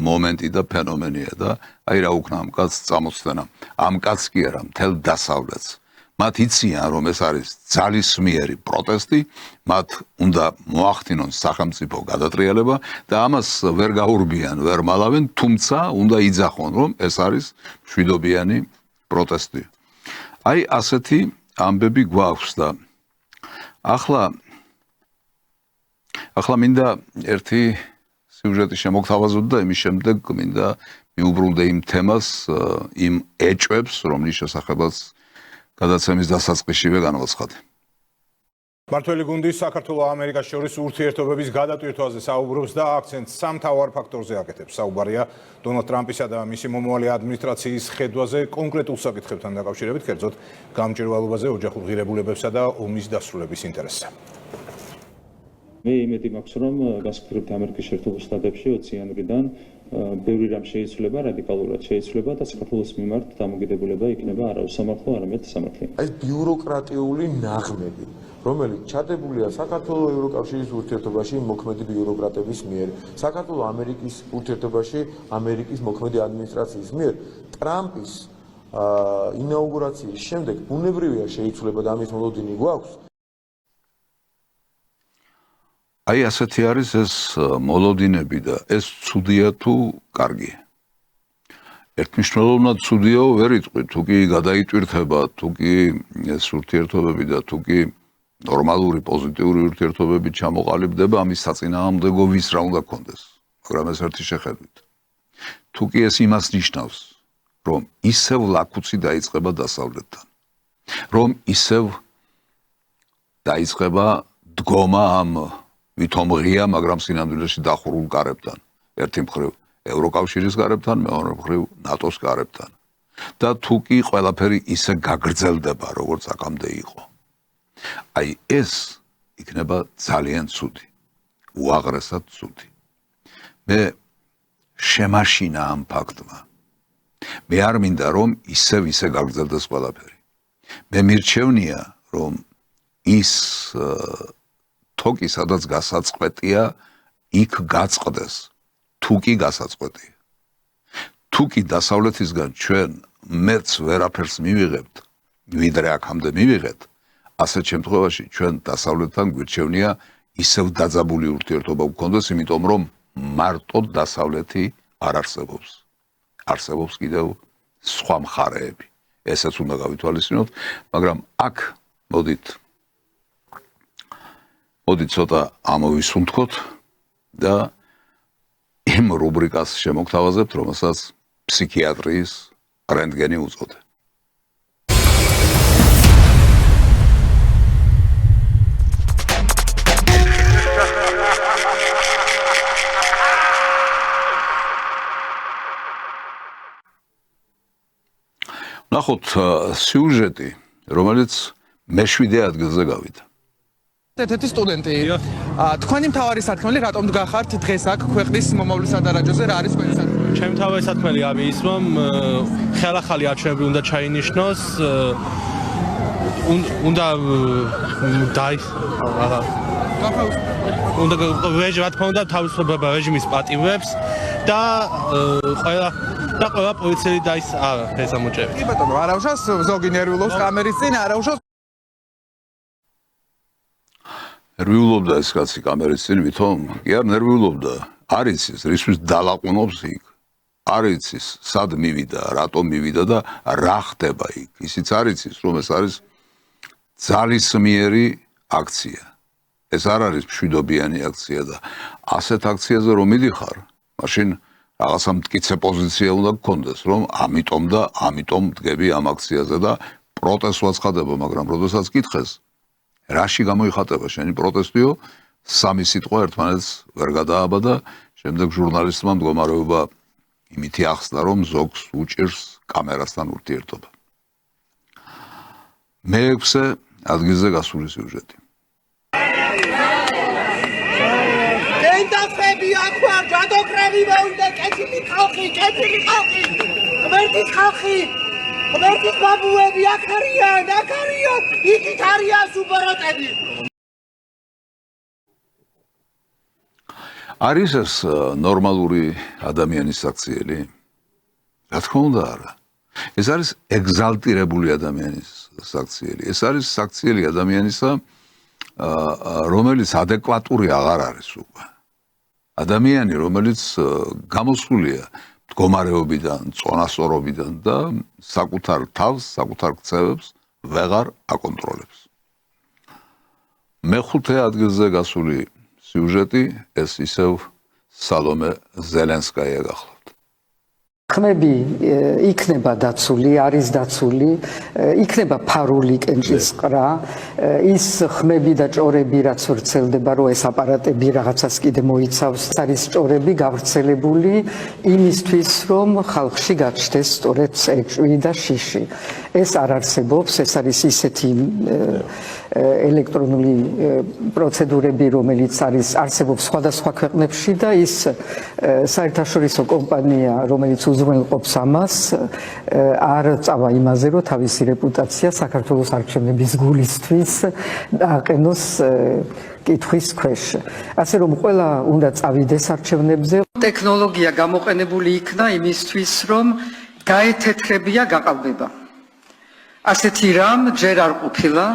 მომენტი და ფენომენია და აი რა უკნა ამ კაცს წამოწდენა. ამ კაცს კი არა, მთელ დასავლეთს. მათ იციან, რომ ეს არის ძალისმიერი პროტესტი, მათ უნდა მოახდინონ სახელმწიფო გადატრიალება და ამას ვერ გაურბიან, ვერ მალავენ, თუმცა უნდა იძახონ, რომ ეს არის მშვიდობიანი პროტესტი. აი ასეთი ამბები გვაქვს და ახლა მინდა ერთი სიუჟეტი შემოგთავაზოთ და იმის შემდეგ მინდა მიუბრუნდე იმ თემას, იმ ეჭვებს, რომლის შესახებაც გადაცემის დასაწყისშივე განვაცხადე.
მართველი გუნდი საქართველო-ამერიკას შორის ურთიერთობების გადატვირთვაზე საუბრობს და აქცენტს სამ მთავარ ფაქტორზე აკეთებს. საუბარია დონალდ ტრამპისა და მისი მომავალი ადმინისტრაციის ხედვაზე კონკრეტულ საკითხებთან დაკავშირებით, კერძოდ გამჭვირვალობაზე, ოჯახურ ღირებულებებსა და ომის დასრულების ინტერესზე.
მე იმედი მაქვს, რომ გასაგებად ამერიკის შეერთებულ შტატებში 20 იანვრიდან ბევრი რამ შეიცვლება, რადიკალურად შეიცვლება და საქართველოს მიმართ დამოკიდებულება იქნება არა უსამართლო, არამედ სამართლიანი.
ეს ბიუროკრატიული ნაღმები, რომელიც ჩადებულია საქართველოს-ევროკავშირის ურთიერთობაში მოქმედი ბიუროკრატების მიერ, საქართველოს-ამერიკის ურთიერთობაში ამერიკის მოქმედი ადმინისტრაციის მიერ, ტრამპის ინაუგურაციის შემდეგ ბუნებრივია შეიცვლება და ამის მოლოდინი გვაქვს.
აი ასეთი არის ეს მოლოდინები და ეს ცუდია თუ კარგია. ერთმნიშვნელოვნად ცუდიაო ვერ იტყვი, თუ კი გადაიტვირთება, თუ კი ეს ურთიერთობები და თუ კი ნორმალური პოზიტიური ურთიერთობები ჩამოყალიბდება, ამის საწინააღმდეგო ვის რა უნდა გქონდეს. მაგრამ ეს ერთი შეხედვით. თუ კი ეს იმას ნიშნავს, რომ ისევ ლაქუცი დაიწყება დასავლეთთან, რომ ისევ დაიწყება დგომა ამ ვითომ ღია, მაგრამ სინამდვილეში დახურულ კარებთან. ერთი მხრივ ევროკავშირის კარებთან, მეორე მხრივ ნატოს კარებთან. და თუ კი ყველაფერი ისე გაგრძელდება, როგორც აქამდე იყო. აი ეს იქნება ძალიან ცუდი. უაღრესად ცუდი. მე შემაშინა ამ ფაქტმა. მე არ მინდა, რომ ისე გაგრძელდეს ყველაფერი. მე მირჩევნია, რომ ის თოკი სადაც გასაწყვეტია, იქ გაწყდეს. თუ კი გასაწყვეტია. თუ კი დასავლეთისგან ჩვენ მეც ვერაფერს მივიღებთ, ვიდრე აქამდე მივიღეთ, ასეთ შემთხვევაში ჩვენ დასავლეთთან გვირჩევნია ისევ დაძაბული ურთიერთობა გქონდეს, იმიტომ რომ მარტო დასავლეთი არ არსებობს. არსებობს კიდევ სხვა მხარეები. ესეც უნდა გავითვალისწინოთ, მაგრამ აქ მოდით ცოტა ამოვისუნთქოთ და იმ რუბრიკას შემოგთავაზებთ, რომელსაც ფსიქიატრიის რენტგენი უწოდე. ნახოთ სიუჟეტი, რომელიც მე-7 ადგილზე გავიდა.
ერთ-ერთი სტუდენტი. თქვენი მთავარი სათქმელი რატომ დგახართ დღეს აქ ქვეყნის მომავლის სადარაჯოზე, რა არის თქვენი სათქმელი?
ჩემი მთავარი სათქმელი ამის ის, რომ ხელახალი არჩევნები უნდა ჩაინიშნოს, უნდა რა თქმა უნდა თავისუფლება რეჟიმის პატივებს და ყველა პოლიციელი ეს ამოჭრები.
კი ბატონო, არაუშავს ზოგი ნერვიულობს კამერის წინ, არაუშავს
ნერვიულობდა ეს კაცი კამერის წინ, ვითომ? კი არ ნერვიულობდა. არის ის, რისთვის დალაყუნობს იქ.
არ იცის სად მივიდა, რატომ მივიდა და რა ხდება იქ. ისიც არ იცის, რომ ეს არის ძალისმიერი აქცია. ეს არ არის მშვიდობიანი აქცია და ასეთ აქციაზე რომ მიდიხარ, მაშინ რაღაცა მტკიცე პოზიცია უნდა გქონდეს, რომ ამიტომ დგები ამ აქციაზე და პროტესტს ვაცხადება, მაგრამ როდესაც გითხეს, რაში გამოიხატება შენი პროტესტიო, სამი სიტყვა ერთმანეთს ვერ გადააბა და შემდეგ ჟურნალისტმა მდგომარეობა იმითი ახსნა, რომ ზოგს უჭირს კამერასთან ურთიერთობა. მეექვსე ადგილზე გასული სიუჟეტი.
გენდაფები აქვარ, ჯადოქრები მოვიდა, კეთილი ხალხი, ღმერთის ხალხი, ღმერთის ბაბუები აქ არიან, იქით არიან სუპეროტები.
არის ეს ნორმალური ადამიანის საქციელი? რა თქმა უნდა არა. ეს არის ეგზალტირებული ადამიანის საქციელი. ეს არის საქციელი ადამიანისა, რომელიც ადეკვატური აღარ არის უკვე. ადამიანი, რომელიც გამოსულია მდგომარეობიდან, წონასწორობიდან და საკუთარ თავს, საკუთარ ქცევებს ვეღარ აკონტროლებს. მეხუთე ადგილზე გასული სიუჟეტი ეს ისევ სალომე ზელენსკაია გახლავთ.
ხმები იქნება დაცული, არის დაცული, იქნება ფარული კენჭისყრა, ის ხმები და ჭორები რაც ვრცელდება, რომ ეს აპარატები რაღაცას კიდე მოიცავს, არის ჭორები გავრცელებული იმისთვის, რომ ხალხში გაჩნდეს სწორედ ეჭვი და შიში. ეს არ არსებობს, ეს არის ისეთი ელექტრონული პროცედურები, რომელიც არსებობს სხვადასხვა ქვეყნებში და ის საერთაშორისო კომპანია, რომელიც უზრუნველყოფს ამას, არ წავა იმაზე, რომ თავისი რეპუტაცია საქართველოს არჩევნების გულისთვის დააყენოს კითხვის ქვეშ. ასე რომ ყველა უნდა წავიდეს არჩევნებზე. ტექნოლოგია გამოყენებული იქნა იმისთვის, რომ გაეთეთრებია გაყალბება. ასეთი რამ ჯერ არ ყოფილა.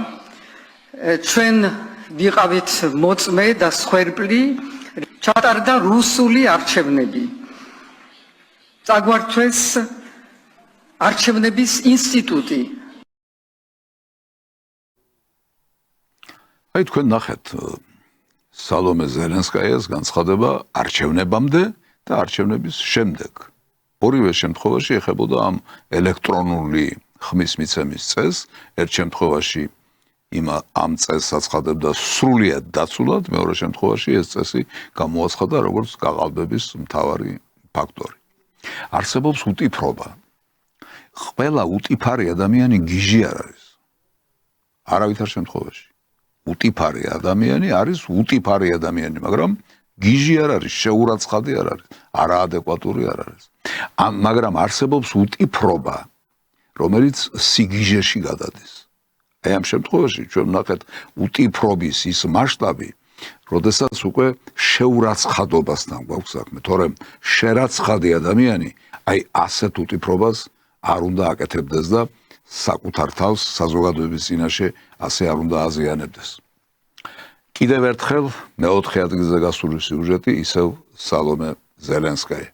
ჩვენ ვიყავით მოწმე და სხვერპლი, ჩატარდა რუსული არჩევნები. წაგვართვეს არჩევნების ინსტიტუტი.
აი თქვენ ნახეთ სალომე ზელენსკაიას განცხადება არჩევნებამდე და არჩევნების შემდეგ. ორივე შემთხვევაში ეხებოდა ამ ელექტრონული ხმის მიცემის წესს, ერთ შემთხვევაში ამ წესს აცხადებდა სრულიად დაცულად, მეორე შემთხვევაში ეს წესი გამოაცხადა როგორც გაყალბების მთავარი ფაქტორი. არსებობს უტიფრობა. ყველა უტიფარი ადამიანი გიჟი არ არის. არავითარ შემთხვევაში. უტიფარი ადამიანი არის უტიფარი ადამიანი, მაგრამ გიჟი არ არის, შეურაცხადი არ არის, არაადეკვატური არ არის. მაგრამ არსებობს უტიფრობა, რომელიც სიგიჟეში გადადის. აი ამ შემთხვევაში ჩვენ ვნახეთ უტიფრობის ის მასშტაბი, როდესაც უკვე შეურაცხადობასთან გვაქვს საქმე, თორემ შერაცხადი ადამიანი აი ასეთ უტიფრობას არ უნდა აკეთებდეს და საკუთარ თავს საზოგადოების წინაშე ასე არ უნდა აზიანებდეს. კიდევ ერთხელ მეოთხე ადგილზე გასული სიუჟეტი ისევ სალომე ზელენსკაია.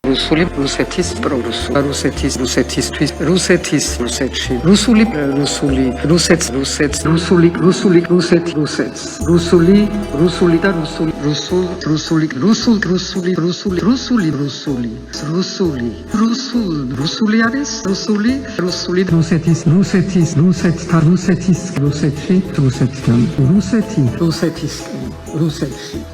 რუსული რუსეთის პრორუსული რუსეთისთვის რუსეთში რუსული რუსეთს რუსული და რუსული არის რუსეთის რუსეთთან რუსეთში რუსეთთან რუსეთი არის რუსები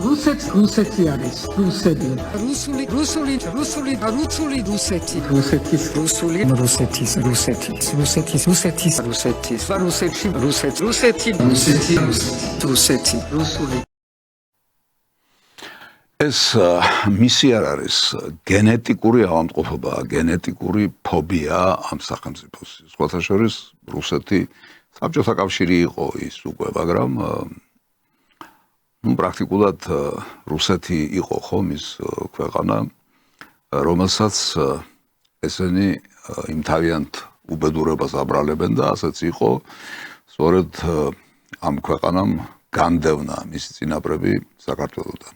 რუსეთი
ეს მისი არ არის გენეტიკური ავადმყოფობა, გენეტიკური ფობია ამ სახელმწიფოს. სხვათა შორის რუსეთი საბჭოთა კავშირი იყო ის უკვე, მაგრამ პრაქტიკულად რუსეთი იყო ხომ ის ქვეყანა, რომელსაც ესენი იმ თავიანთ უბედურებას აბრალებენ და ასეც იყო სწორედ ამ ქვეყანამ განდევნა მისი წინაპრები საქართველოდან.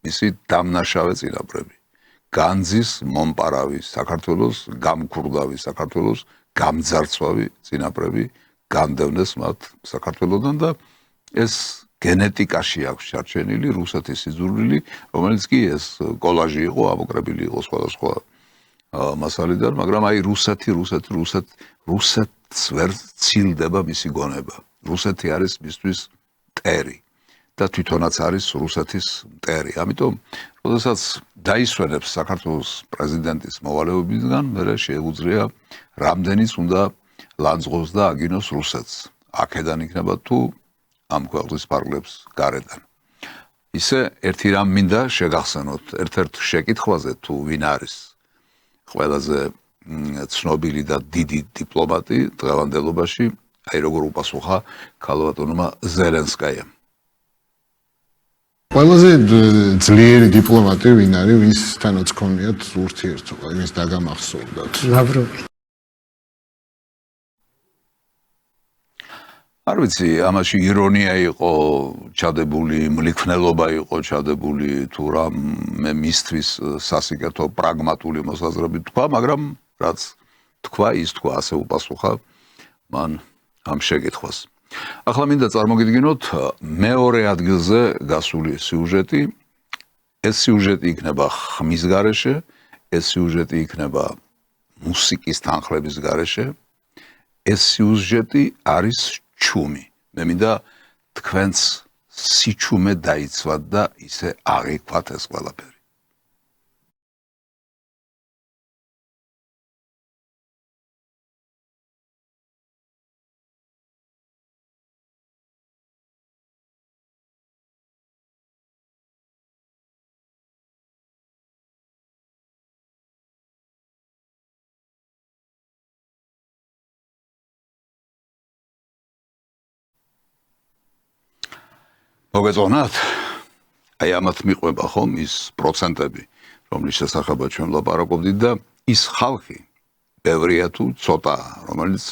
მისი დამნაშავე წინაპრები
განძის მომპარავი საქართველოს, გამქურდავი საქართველოს, გამძარცვავი წინაპრები განდევნეს მათ საქართველოსთან და ეს გენეტიკაში აქვს ჩარჩენილი რუსეთის სიძულვილი, რომელიც კი ეს კოლაჟი იყო, ამოკრებილი იყო სხვადასხვა მასალიდან, მაგრამ აი რუსეთს ვერ ცილდება მისი გონება. რუსეთი არის მისთვის მტერი და თვითონაც არის რუსეთის მტერი. ამიტომ, როდესაც დაისვენებს საქართველოს პრეზიდენტის მოვალეობისგან, მერე შეუძლია რამდენიც უნდა ლანძღოს და აგინოს რუსეთს. აქედან იქნება თუ ამ ქვეყნის ფარგლებს გარედან. ისე ერთი რამ მინდა შეგახსენოთ, ერთ-ერთ შეკითხვაზე თუ ვინ არის ყველაზე ცნობილი და დიდი დიპლომატი დღევანდელობაში, აი როგორ უპასუხა ქალბატონმა ზელენსკაიამ.
ყველაზე ძლიერი დიპლომატი ვინ არის, ვისთანაც ქონიათ ურთიერთობა, იმის დაგამახსოვრდათ.
ლავროვი.
არ ვიცი, ამაში ირონია იყო ჩადებული, მლიქნელობა იყო ჩადებული, თუ რამ მე მისთვის სასიკეთო პრაგმატული მოსაზრებით თქვა, მაგრამ რაც თქვა, ის თქვა, ასე უპასუხა მან ამ შეკითხვას. ახლა მინდა წარმოგიდგინოთ მეორე ადგილზე გასული სიუჟეტი. ეს სიუჟეტი იქნება ხმის გარეშე, ეს სიუჟეტი იქნება მუსიკის თანხლების გარეშე. ეს სიუჟეტი არის ჩუმი. მე მინდა თქვენს სიჩუმე დაიცვათ და ისე აღიქვათ ეს ყველაფერი. მოგეწონათ? აი ამათ მიყვება ხომ ის პროცენტები, რომლის შესახებაც ჩვენ ლაპარაკობდით და ის ხალხი ბევრია თუ ცოტაა, რომელიც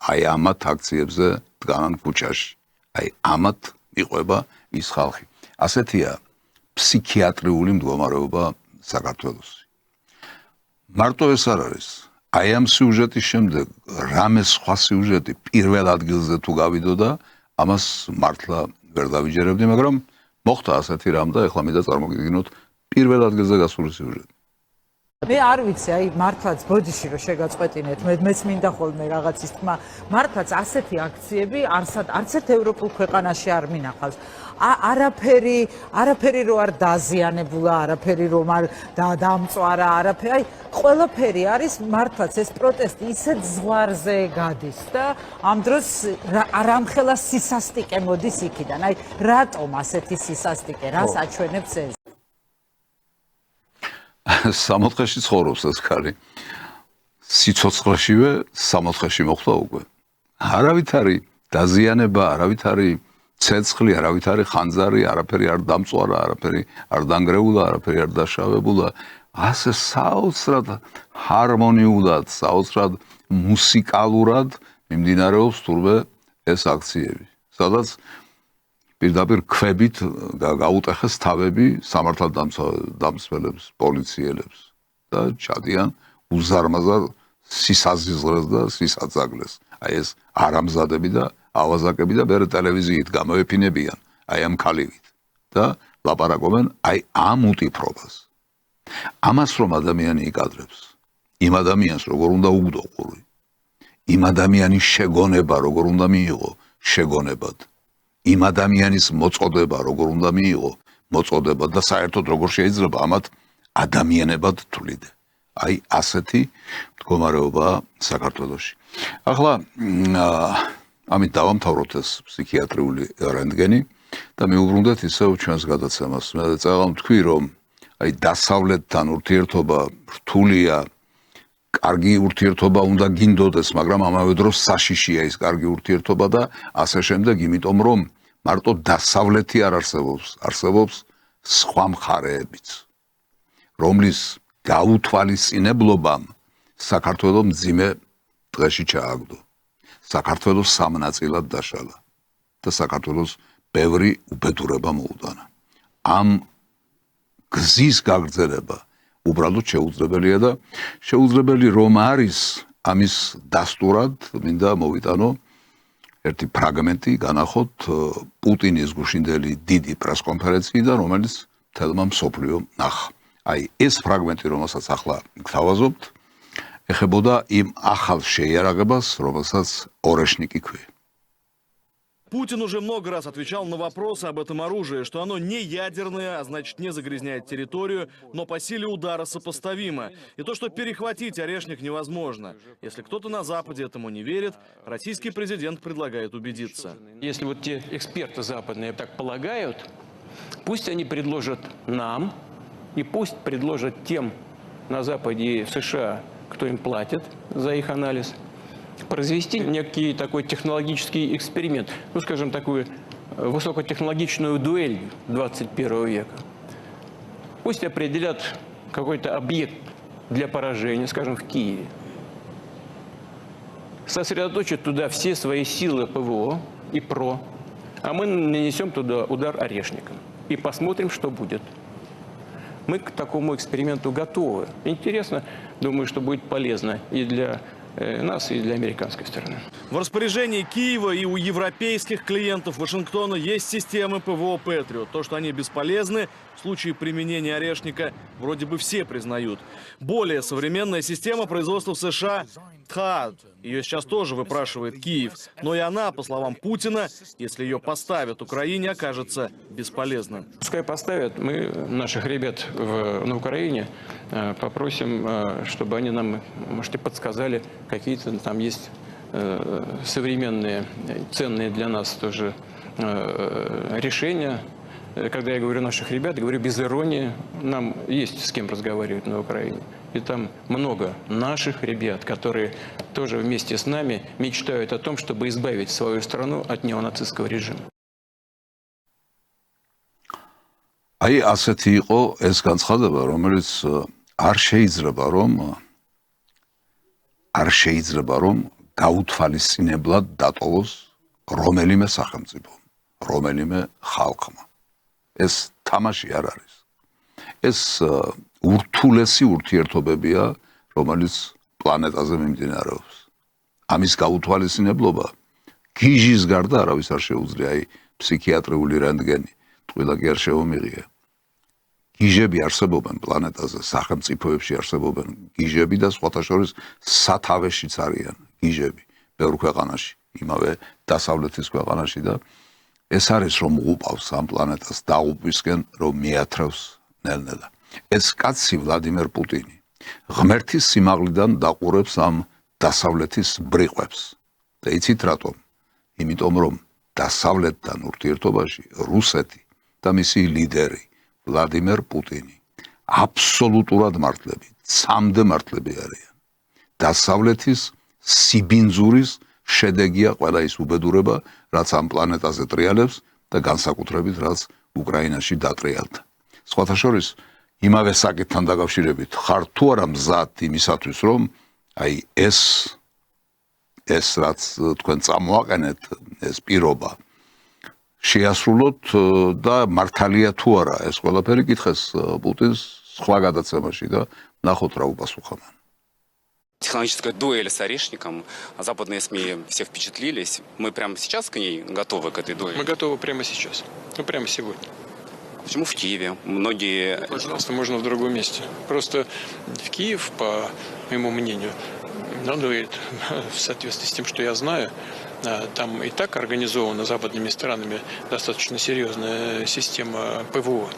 აი ამათ აქციებზე დგანან ქუჩაში. აი ამათ მიყვება ის ხალხი. ასეთია ფსიქიატრიული მდგომარეობა საქართველოში. მარტო ეს არ არის. აი ამ სიუჟეტის შემდეგ რამე სხვა სიუჟეტი პირველ ადგილზე თუ გავიდოდა, ამას მართლა ვერ დავიჯერებდი, მაგრამ მოხდა ასეთი რამ და ეხლა მინდა წარმოგიდგინოთ პირველ ადგილზე გასული სიუჟეტი.
მე არ ვიცი, აი მართლაც ბოდიში რომ შეგაწყვეტინეთ, მეც მინდა ხოლმე რაღაცის თქმა, მართლაც ასეთი აქციები არც ერთ ევროპულ ქვეყანაში არ მინახავს. არაფერი რო არ დაზიანებულა, არაფერი რომ არ დამწვარა, არაფერი, აი ყველაფერი არის მართლაც ეს პროტესტი ისეთ ზღვარზე გადის და ამ დროს არამხელა სისასტიკე მოდის იქიდან. აი რატომ ასეთი სისასტიკე, რას აჩვენებს ეს?
სამოთხეში ცხოვრობს ეს ქალი. სიცოცხლეშივე სამოთხეში მოხვდა უკვე. არავით არის დაზიანება, არავით არის ცეცხლი, არავით არის ხანძარი, არაფერი არ დამწვარა, არაფერი არ დანგრეულა, არაფერი არ დაშავებულა. ასე საოცრად ჰარმონიულად, საოცრად მუსიკალურად მიმდინარეობს თურმე ეს აქციები. სადაც პირდაპირ ქვებით გაუტეხეს თავები სამართალდამცველებს, პოლიციელებს და ჩადიან უზარმაზარ სისაზიზღრეს და სისაწაგლეს. აი ეს არამზადები და ავაზაკები და მერე ტელევიზიით გამოეფინებიან აი ამ ქალივით და ლაპარაკობენ აი ამ უტიფრობას. ამას რომ ადამიანი იკადრებს, იმ ადამიანს როგორ უნდა უგდო ყური, იმ ადამიანის შეგონება როგორ უნდა მიიღო შეგონებად, იმ ადამიანის მოწოდება როგორ უნდა მიიღო მოწოდებად და საერთოდ როგორ შეიძლება ამათ ადამიანებად თვლიდე. აი ასეთი მდგომარეობა საქართველოში. ახლა ამით დავამთავროთ ეს ფსიქიატრიული რენტგენი და მივუბრუნდეთ ისევ ჩვენს გადაცემას. მე წაღამ თქვი, რომ აი დასავლეთთან ურთიერთობა რთულია, კარგი ურთიერთობა უნდა გინდოდეს, მაგრამ ამავე დროს საშიშია ის კარგი ურთიერთობა და ასე შემდეგ, იმიტომ რომ მარტო დასავლეთი არ არსებობს, არსებობს სხვა მხარეებიც, რომლის გაუთვალისწინებლობამ საქართველოს მძიმე დღეში ჩააგდო. საქართველოს სამნაწილად დაშალა და საქართველოს ბევრი უბედურება მოუტანა. ამ გზის გაგრძელება, უბრალოდ შეუძლებელია და შეუძლებელი რომ არის ამის დასტურად მინდა მოვიტანო ერთი ფრაგმენტი განახოთ პუტინის გუშინდელი დიდი პრესკონფერენციიდან, რომელიც თელმა მსოფლიომ ნახა. აი ეს ფრაგმენტი, რომელსაც ახლა გთავაზობთ, ეხებოდა იმ ახალ შეიარაღებას, რომელსაც ორეშნიკი ქვია.
Путин уже много раз отвечал на вопросы об этом оружии, что оно не ядерное, а значит не загрязняет территорию, но по силе удара сопоставимо. И то, что перехватить Орешник невозможно. Если кто-то на Западе этому не верит, российский президент предлагает убедиться.
Если вот те эксперты западные так полагают, пусть они предложат нам, и пусть предложат тем на Западе и в США, кто им платит за их анализ, произвести некий такой технологический эксперимент, ну, скажем, такую высокотехнологичную дуэль 21 века. Пусть определят какой-то объект для поражения, скажем, в Киеве. Сосредоточат туда все свои силы ПВО и ПРО, а мы нанесем туда удар орешником и посмотрим, что будет. Мы к такому эксперименту готовы. Интересно, думаю, что будет полезно и для нас, и для американской стороны.
В распоряжении Киева и у европейских клиентов Вашингтона есть системы ПВО «Патриот». То, что они бесполезны, в случае применения орешника вроде бы все признают. Более современная система производства в США ТХААД. Ее сейчас тоже выпрашивает Киев. Но и она, по словам Путина, если ее поставят Украине, окажется бесполезна.
Пускай поставят, мы наших ребят на Украине попросим, чтобы они нам, может, и подсказали, какие-то там есть современные, ценные для нас тоже решения. Когда я говорю наших ребят, говорю без иронии, нам есть с кем разговаривать на Украине. И там много наших ребят, которые тоже вместе с нами мечтают о том, чтобы избавить свою страну от неонацистского режима.
აი ასეთი იყო ეს განცხადება, რომელიც არ შეიძლება რომ გაუთვალისწინებლად დატოვოს რომელიმე სახელმწიფო, რომელიმე ხალხმა. ეს თამაში არ არის. ეს ურთულესი ურთიერთობებია, რომელიც პლანეტაზე მიმდინარეობს. ამის გაუთვალისწინებლობა გიჟის გარდა არავის არ შეუძლია, აი ფსიქიატრიული რენტგენი ყველა კი არ შეომიღია. გიჟები არსებობენ პლანეტაზე, სახელმწიფოებში არსებობენ გიჟები და სხვათა შორის სათავეშიც არიან გიჟები ბევრ ქვეყანაში, იმავე დასავლეთის ქვეყანაში და ეს არის რომ უყავს ამ პლანეტას დაუპვისკენ, რომ მიათრევს ნელ-ნელა. ეს კაცი ვლადიმერ პუტინი ღმერთის სიმაღლიდან დაყურებს ამ დასავლეთის ბრიყვებს. და იცით რატომ? იმიტომ რომ დასავლეთთან ურთიერთობაში რუსეთი და მისი ლიდერი ვლადიმერ პუტინი აბსოლუტურად მართლები, ცამდე მართლები არიან. დასავლეთის სიბინძურის შედეგია ყველა ის უბედურება, რაც ამ პლანეტაზე ტრიალებს და განსაკუთრებით რაც უკრაინაში დატრიალდა. სხვათა შორის იმავე საკითხთან დაკავშირებით ხარ თუ არა მზად იმისათვის, რომ აი ეს რაც თქვენ წამოაყენეთ, ეს პირობა შეასრულოთ და მართალია თუ არა ეს ყველაფერი კითხეს პუტინს სხვა გადაცემაში და ნახოთ რა უპასუხა მან.
Технологическая дуэль с Орешником. Западные СМИ все впечатлились. Мы прямо сейчас к ней готовы, к этой дуэли?
Мы готовы прямо сейчас. Ну, прямо сегодня.
Почему в Киеве? Многие...
Пожалуйста, можно в другом месте. Просто в Киев, по моему мнению, надо, в соответствии с тем, что я знаю, там и так организована западными странами достаточно серьезная система ПВО.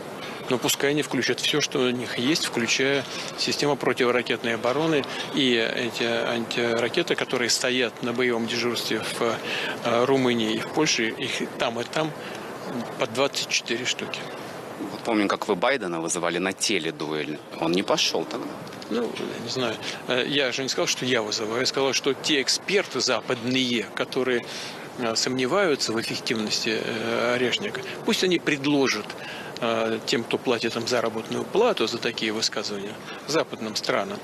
Но пускай они включат все, что у них есть, включая систему противоракетной обороны и эти антиракеты, которые стоят на боевом дежурстве в Румынии и в Польше, их и там по 24 штуки.
Вот помню, как вы Байдена вызывали на теледуэль. Он не пошел тогда.
Ну, не знаю. Я же не сказал, что я вызываю. Я сказал, что те эксперты западные, которые сомневаются в эффективности Орешника, пусть они предложат тем, кто платит им заработную плату за такие высказывания, западным странам,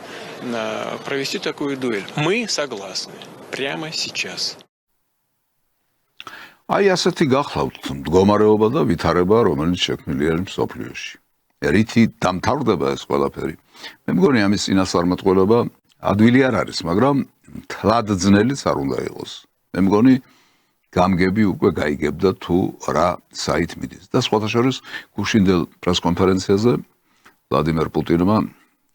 провести такую дуэль. Мы согласны. Прямо сейчас.
აი ასეთი გახლავთ მდგომარეობა და ვითარება, რომელიც შექმნილი არის მსოფლიოში. რითი დამთავრდება ეს ყველაფერი. მე მგონი ამის წინასწარმეტყველება ადვილი არ არის, მაგრამ თლად ძნელიც არ უნდა იყოს. მე მგონი გამგები უკვე გაიგებდა თუ რა საით მიდის. და სხვათა შორის გუშინდელ პრესკონფერენციაზე ვლადიმერ პუტინმა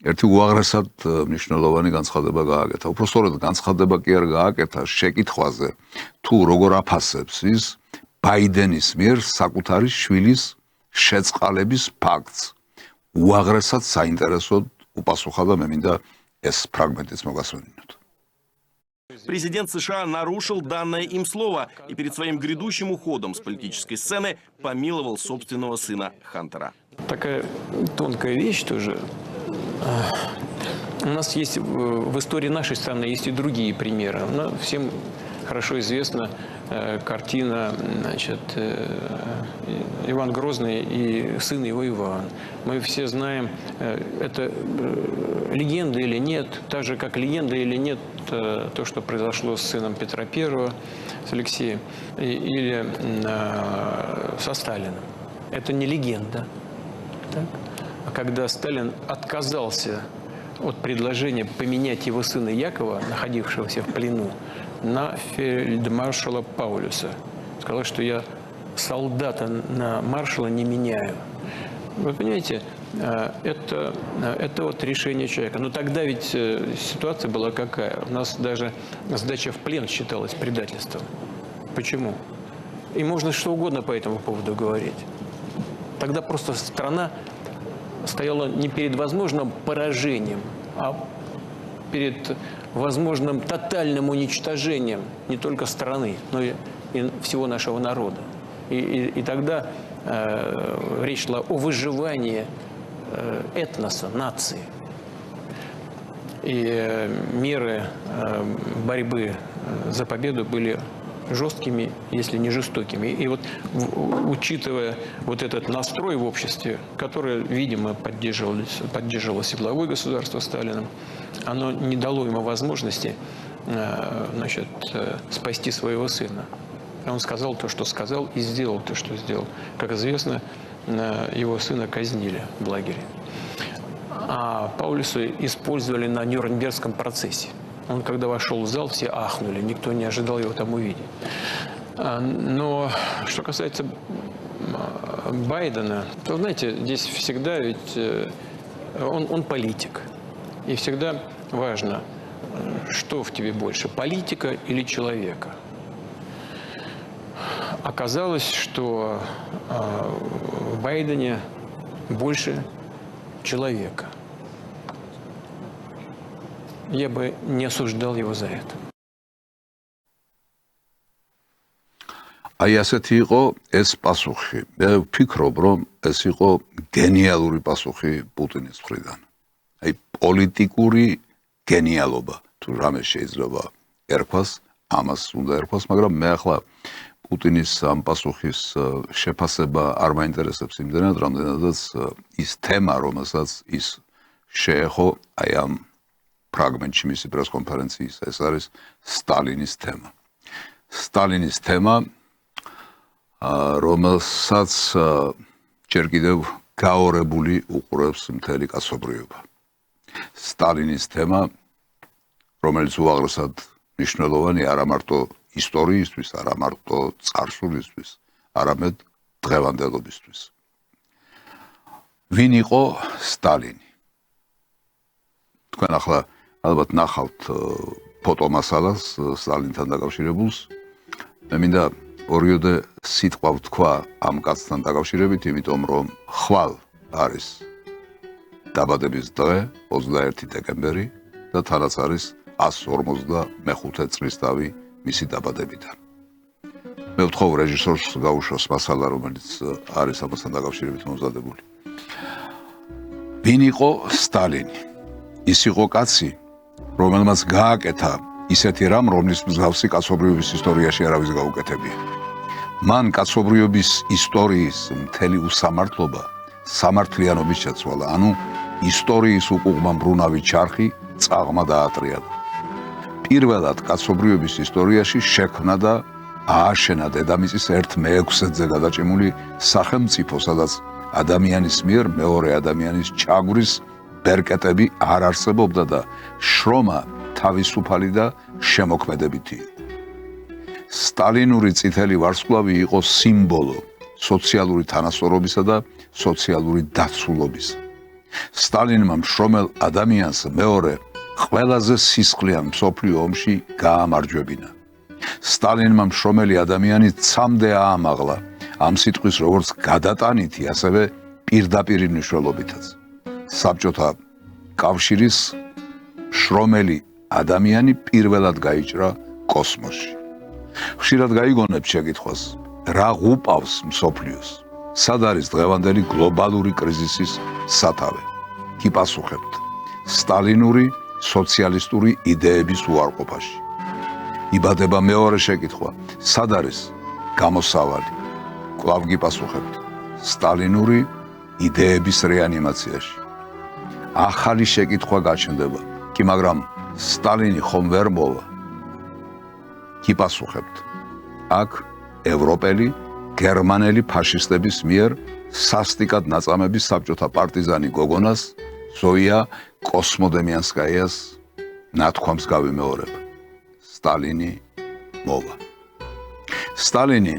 ერთი უაღრესად მნიშვნელოვანი განცხადება გააკეთა. უпростоრად განცხადება კი არ გააკეთა შეკითხვაზე თუ როგორ აფასებს ის ბაიდენის მიერ საკუთარი შვილის შეწყალების ფაქტს. უაღრესად საინტერესოდ უპასუხა და მე მინდა ეს ფრაგმენტიც მოგასვენინოთ.
Президент США нарушил данное им слово и перед своим грядущим уходом с политической сцены помиловал собственного сына Хантера.
Такая тонкая вещь тоже. У нас есть в истории нашей страны есть и другие примеры. Всем хорошо известна картина, значит, Иван Грозный и сын его Иван. Мы все знаем, это легенда или нет, так же как легенда или нет то, что произошло с сыном Петра I, с Алексеем, или со Сталиным. Это не легенда. Так? А когда Сталин отказался от предложения поменять его сына Якова, находившегося в плену, на фельдмаршала Паулюса. Сказал, что я солдата на маршала не меняю. Вы понимаете, это вот решение человека. Но тогда ведь ситуация была какая? У нас даже сдача в плен считалась предательством. Почему? И можно что угодно по этому поводу говорить. Тогда просто страна стояла не перед возможным поражением, а перед возможным тотальным уничтожением не только страны, но и всего нашего народа. И тогда речь шла о выживании этноса, нации. И меры борьбы за победу были жесткими, если не жестокими. И вот учитывая вот этот настрой в обществе, который, видимо, поддерживалось и главой государства Сталиным, оно не дало ему возможности, значит, спасти своего сына. Он сказал то, что сказал, и сделал то, что сделал. Как известно, его сына казнили в лагере. А Паулюса использовали на Нюрнбергском процессе. Он, когда вошел в зал, все ахнули, никто не ожидал его там увидеть. Но что касается Байдена, то, знаете, здесь всегда ведь он политик. И всегда важно, что в тебе больше, политика или человека. Оказалось, что в Байдене больше человека. Я бы не осуждал его за это.
აი ასეთი იყო ეს პასუხი. მე ვფიქრობ, რომ ეს იყო გენიალური პასუხი პუტინის მხრიდან. აი პოლიტიკური გენიალობა, თუ რამე შეიძლება ერქვას, ამას უნდა ერქვას, მაგრამ მე ახლა პუტინის ამ პასუხის შეფასება არ მაინტერესებს იმდენად, რამდენადაც ის თემა, რომელსაც ის შეეხო აი ამ ფრაგმენტში მისი პრესკონფერენციის, ეს არის სტალინის თემა. სტალინის თემა, რომელსაც ჯერ კიდევ გაორებული უყურებს მთელი კაცობრიობა. სტალინის თემა, რომელიც უაღრესად მნიშვნელოვანი არა მარტო ისტორიისთვის, არა მარტო წარსულისთვის, არამედ დღევანდელობისთვის. ვინ იყო სტალინი? თქვენ ახლა ალბათ ნახავთ ფოტომასალას სტალინთან დაკავშირებულს. მე მინდა ორიოდე სიტყვა ვთქვა ამ კაცთან დაკავშირებით, იმიტომ რომ ხვალ არის დაბადების დღე 21 დეკემბერი და თანაც არის 155 წლისთავი მისი დაბადებიდან. მე ვთხოვ რეჟისორს გაუშვოს მასალა, რომელიც არის ამასთან დაკავშირებით მომზადებული. ვინ იყო სტალინი? ის იყო კაცი, რომელმაც გააკეთა ისეთი რამ, რომლის მსგავსი კაცობრიობის ისტორიაში არავის გაუკეთებია. მან კაცობრიობის ისტორიის მთელი უსამართლობა სამართლიანობის შეცვალა, ანუ ისტორიის უკუღმა მბრუნავი ჩარხი წაღმა დაატრიალა. პირველად კაცობრიობის ისტორიაში შექმნა და ააშენა დედამიწის 1/6-ზე გადაჭიმული სახელმწიფო, სადაც ადამიანის მიერ მეორე ადამიანის ჩაგვრის ბერკეტები არ არსებობდა და შრომა თავისუფალი და შემოქმედებითი. სტალინური წითელი ვარსკვლავი იყო სიმბოლო სოციალური თანასწორობისა და სოციალური დაცულობის. სტალინმა მშრომელ ადამიანს მეორე ყველაზე სისხლიან მსოფლიო ომში გაამარჯვებინა. სტალინმა მშრომელი ადამიანი ცამდე აამაღლა ამ სიტყვის როგორც გადატანითი, ასევე პირდაპირი მნიშვნელობითაც. საბჭოთა კავშირის შრომელი ადამიანი პირველად გაიჭრა კოსმოსში. ხშირად გაიგონებთ შეკითხვას, რა ღუპავს მსოფლიოს? სად არის დღევანდელი გლობალური კრიზისის სათავე? კი პასუხებთ, სტალინური სოციალისტური იდეების უარყოფაში. იბადება მეორე შეკითხვა, სად არის გამოსავალი? კვლავ გიპასუხებთ, სტალინური იდეების რეანიმაციაში. ახალი შეკითხვა გაჩნდება, კი მაგრამ სტალინი ხომ ვერ მოვა? გიპასუხებთ, აქ ევროპელი გერმანელი ფაშისტების მიერ სასტიკად ნაწამების საბჭოთა პარტიზანი გოგონას ზოია კოსმოდემიანსკაიას ნათქვამს გავიმეორებ. სტალინი მოვა. სტალინი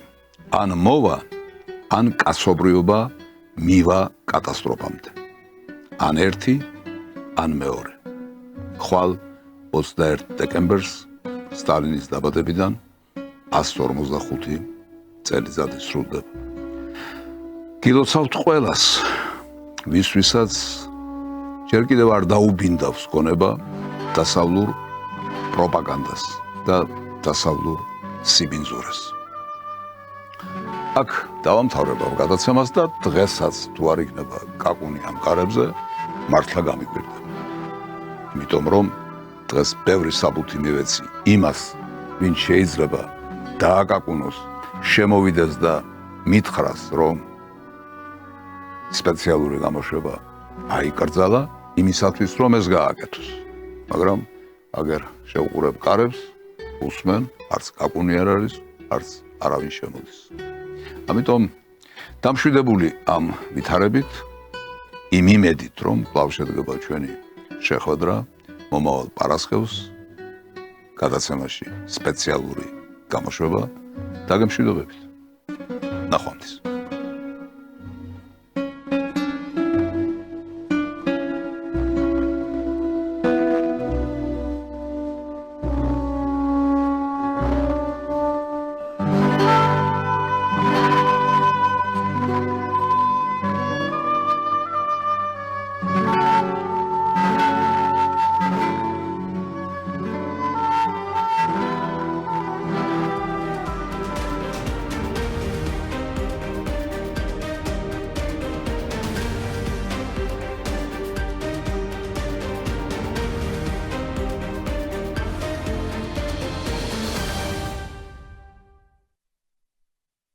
ან მოვა, ან კაცობრიობა მივა კატასტროფამდე. ან ერთი, ან მეორე. ხვალ 21 დეკემბერს სტალინის დაბადებიდან 145 წელიწადი სრულდება. გილოცავთ ყველას, ვისვისაც ჯერ კიდევ არ დაუბინდავს გონება დასავლურ პროპაგანდას და დასავლურ სიბინძურეს. აქ დავამთავრებავ გადაცემას და დღესაც თუ არ იქნება კაკუნი ამ კარებზე, მართლა გამიკვირდება. იმიტომ რომ დღეს ბევრი საბუთი მივეცი იმას, ვინ შეიძლება დააკაკუნოს, შემოვიდეს და მითხრას, რომ სპეციალური გამოშვება აიკრძალა იმისათვის, რომ ეს გააკეთოს. მაგრამ აგერ შევყურებ კარებს, უსმენ, არც კაკუნი არ არის, არც არავინ შემოდის. ამიტომ დამშვიდებული ამ ვითარებით, იმ იმედით, რომ კვლავ შედგება ჩვენი შეხვედრა მომავალ პარასკევს გადაცემაში სპეციალური გამოშვება, დაგემშვიდობებით. ნახვამდის.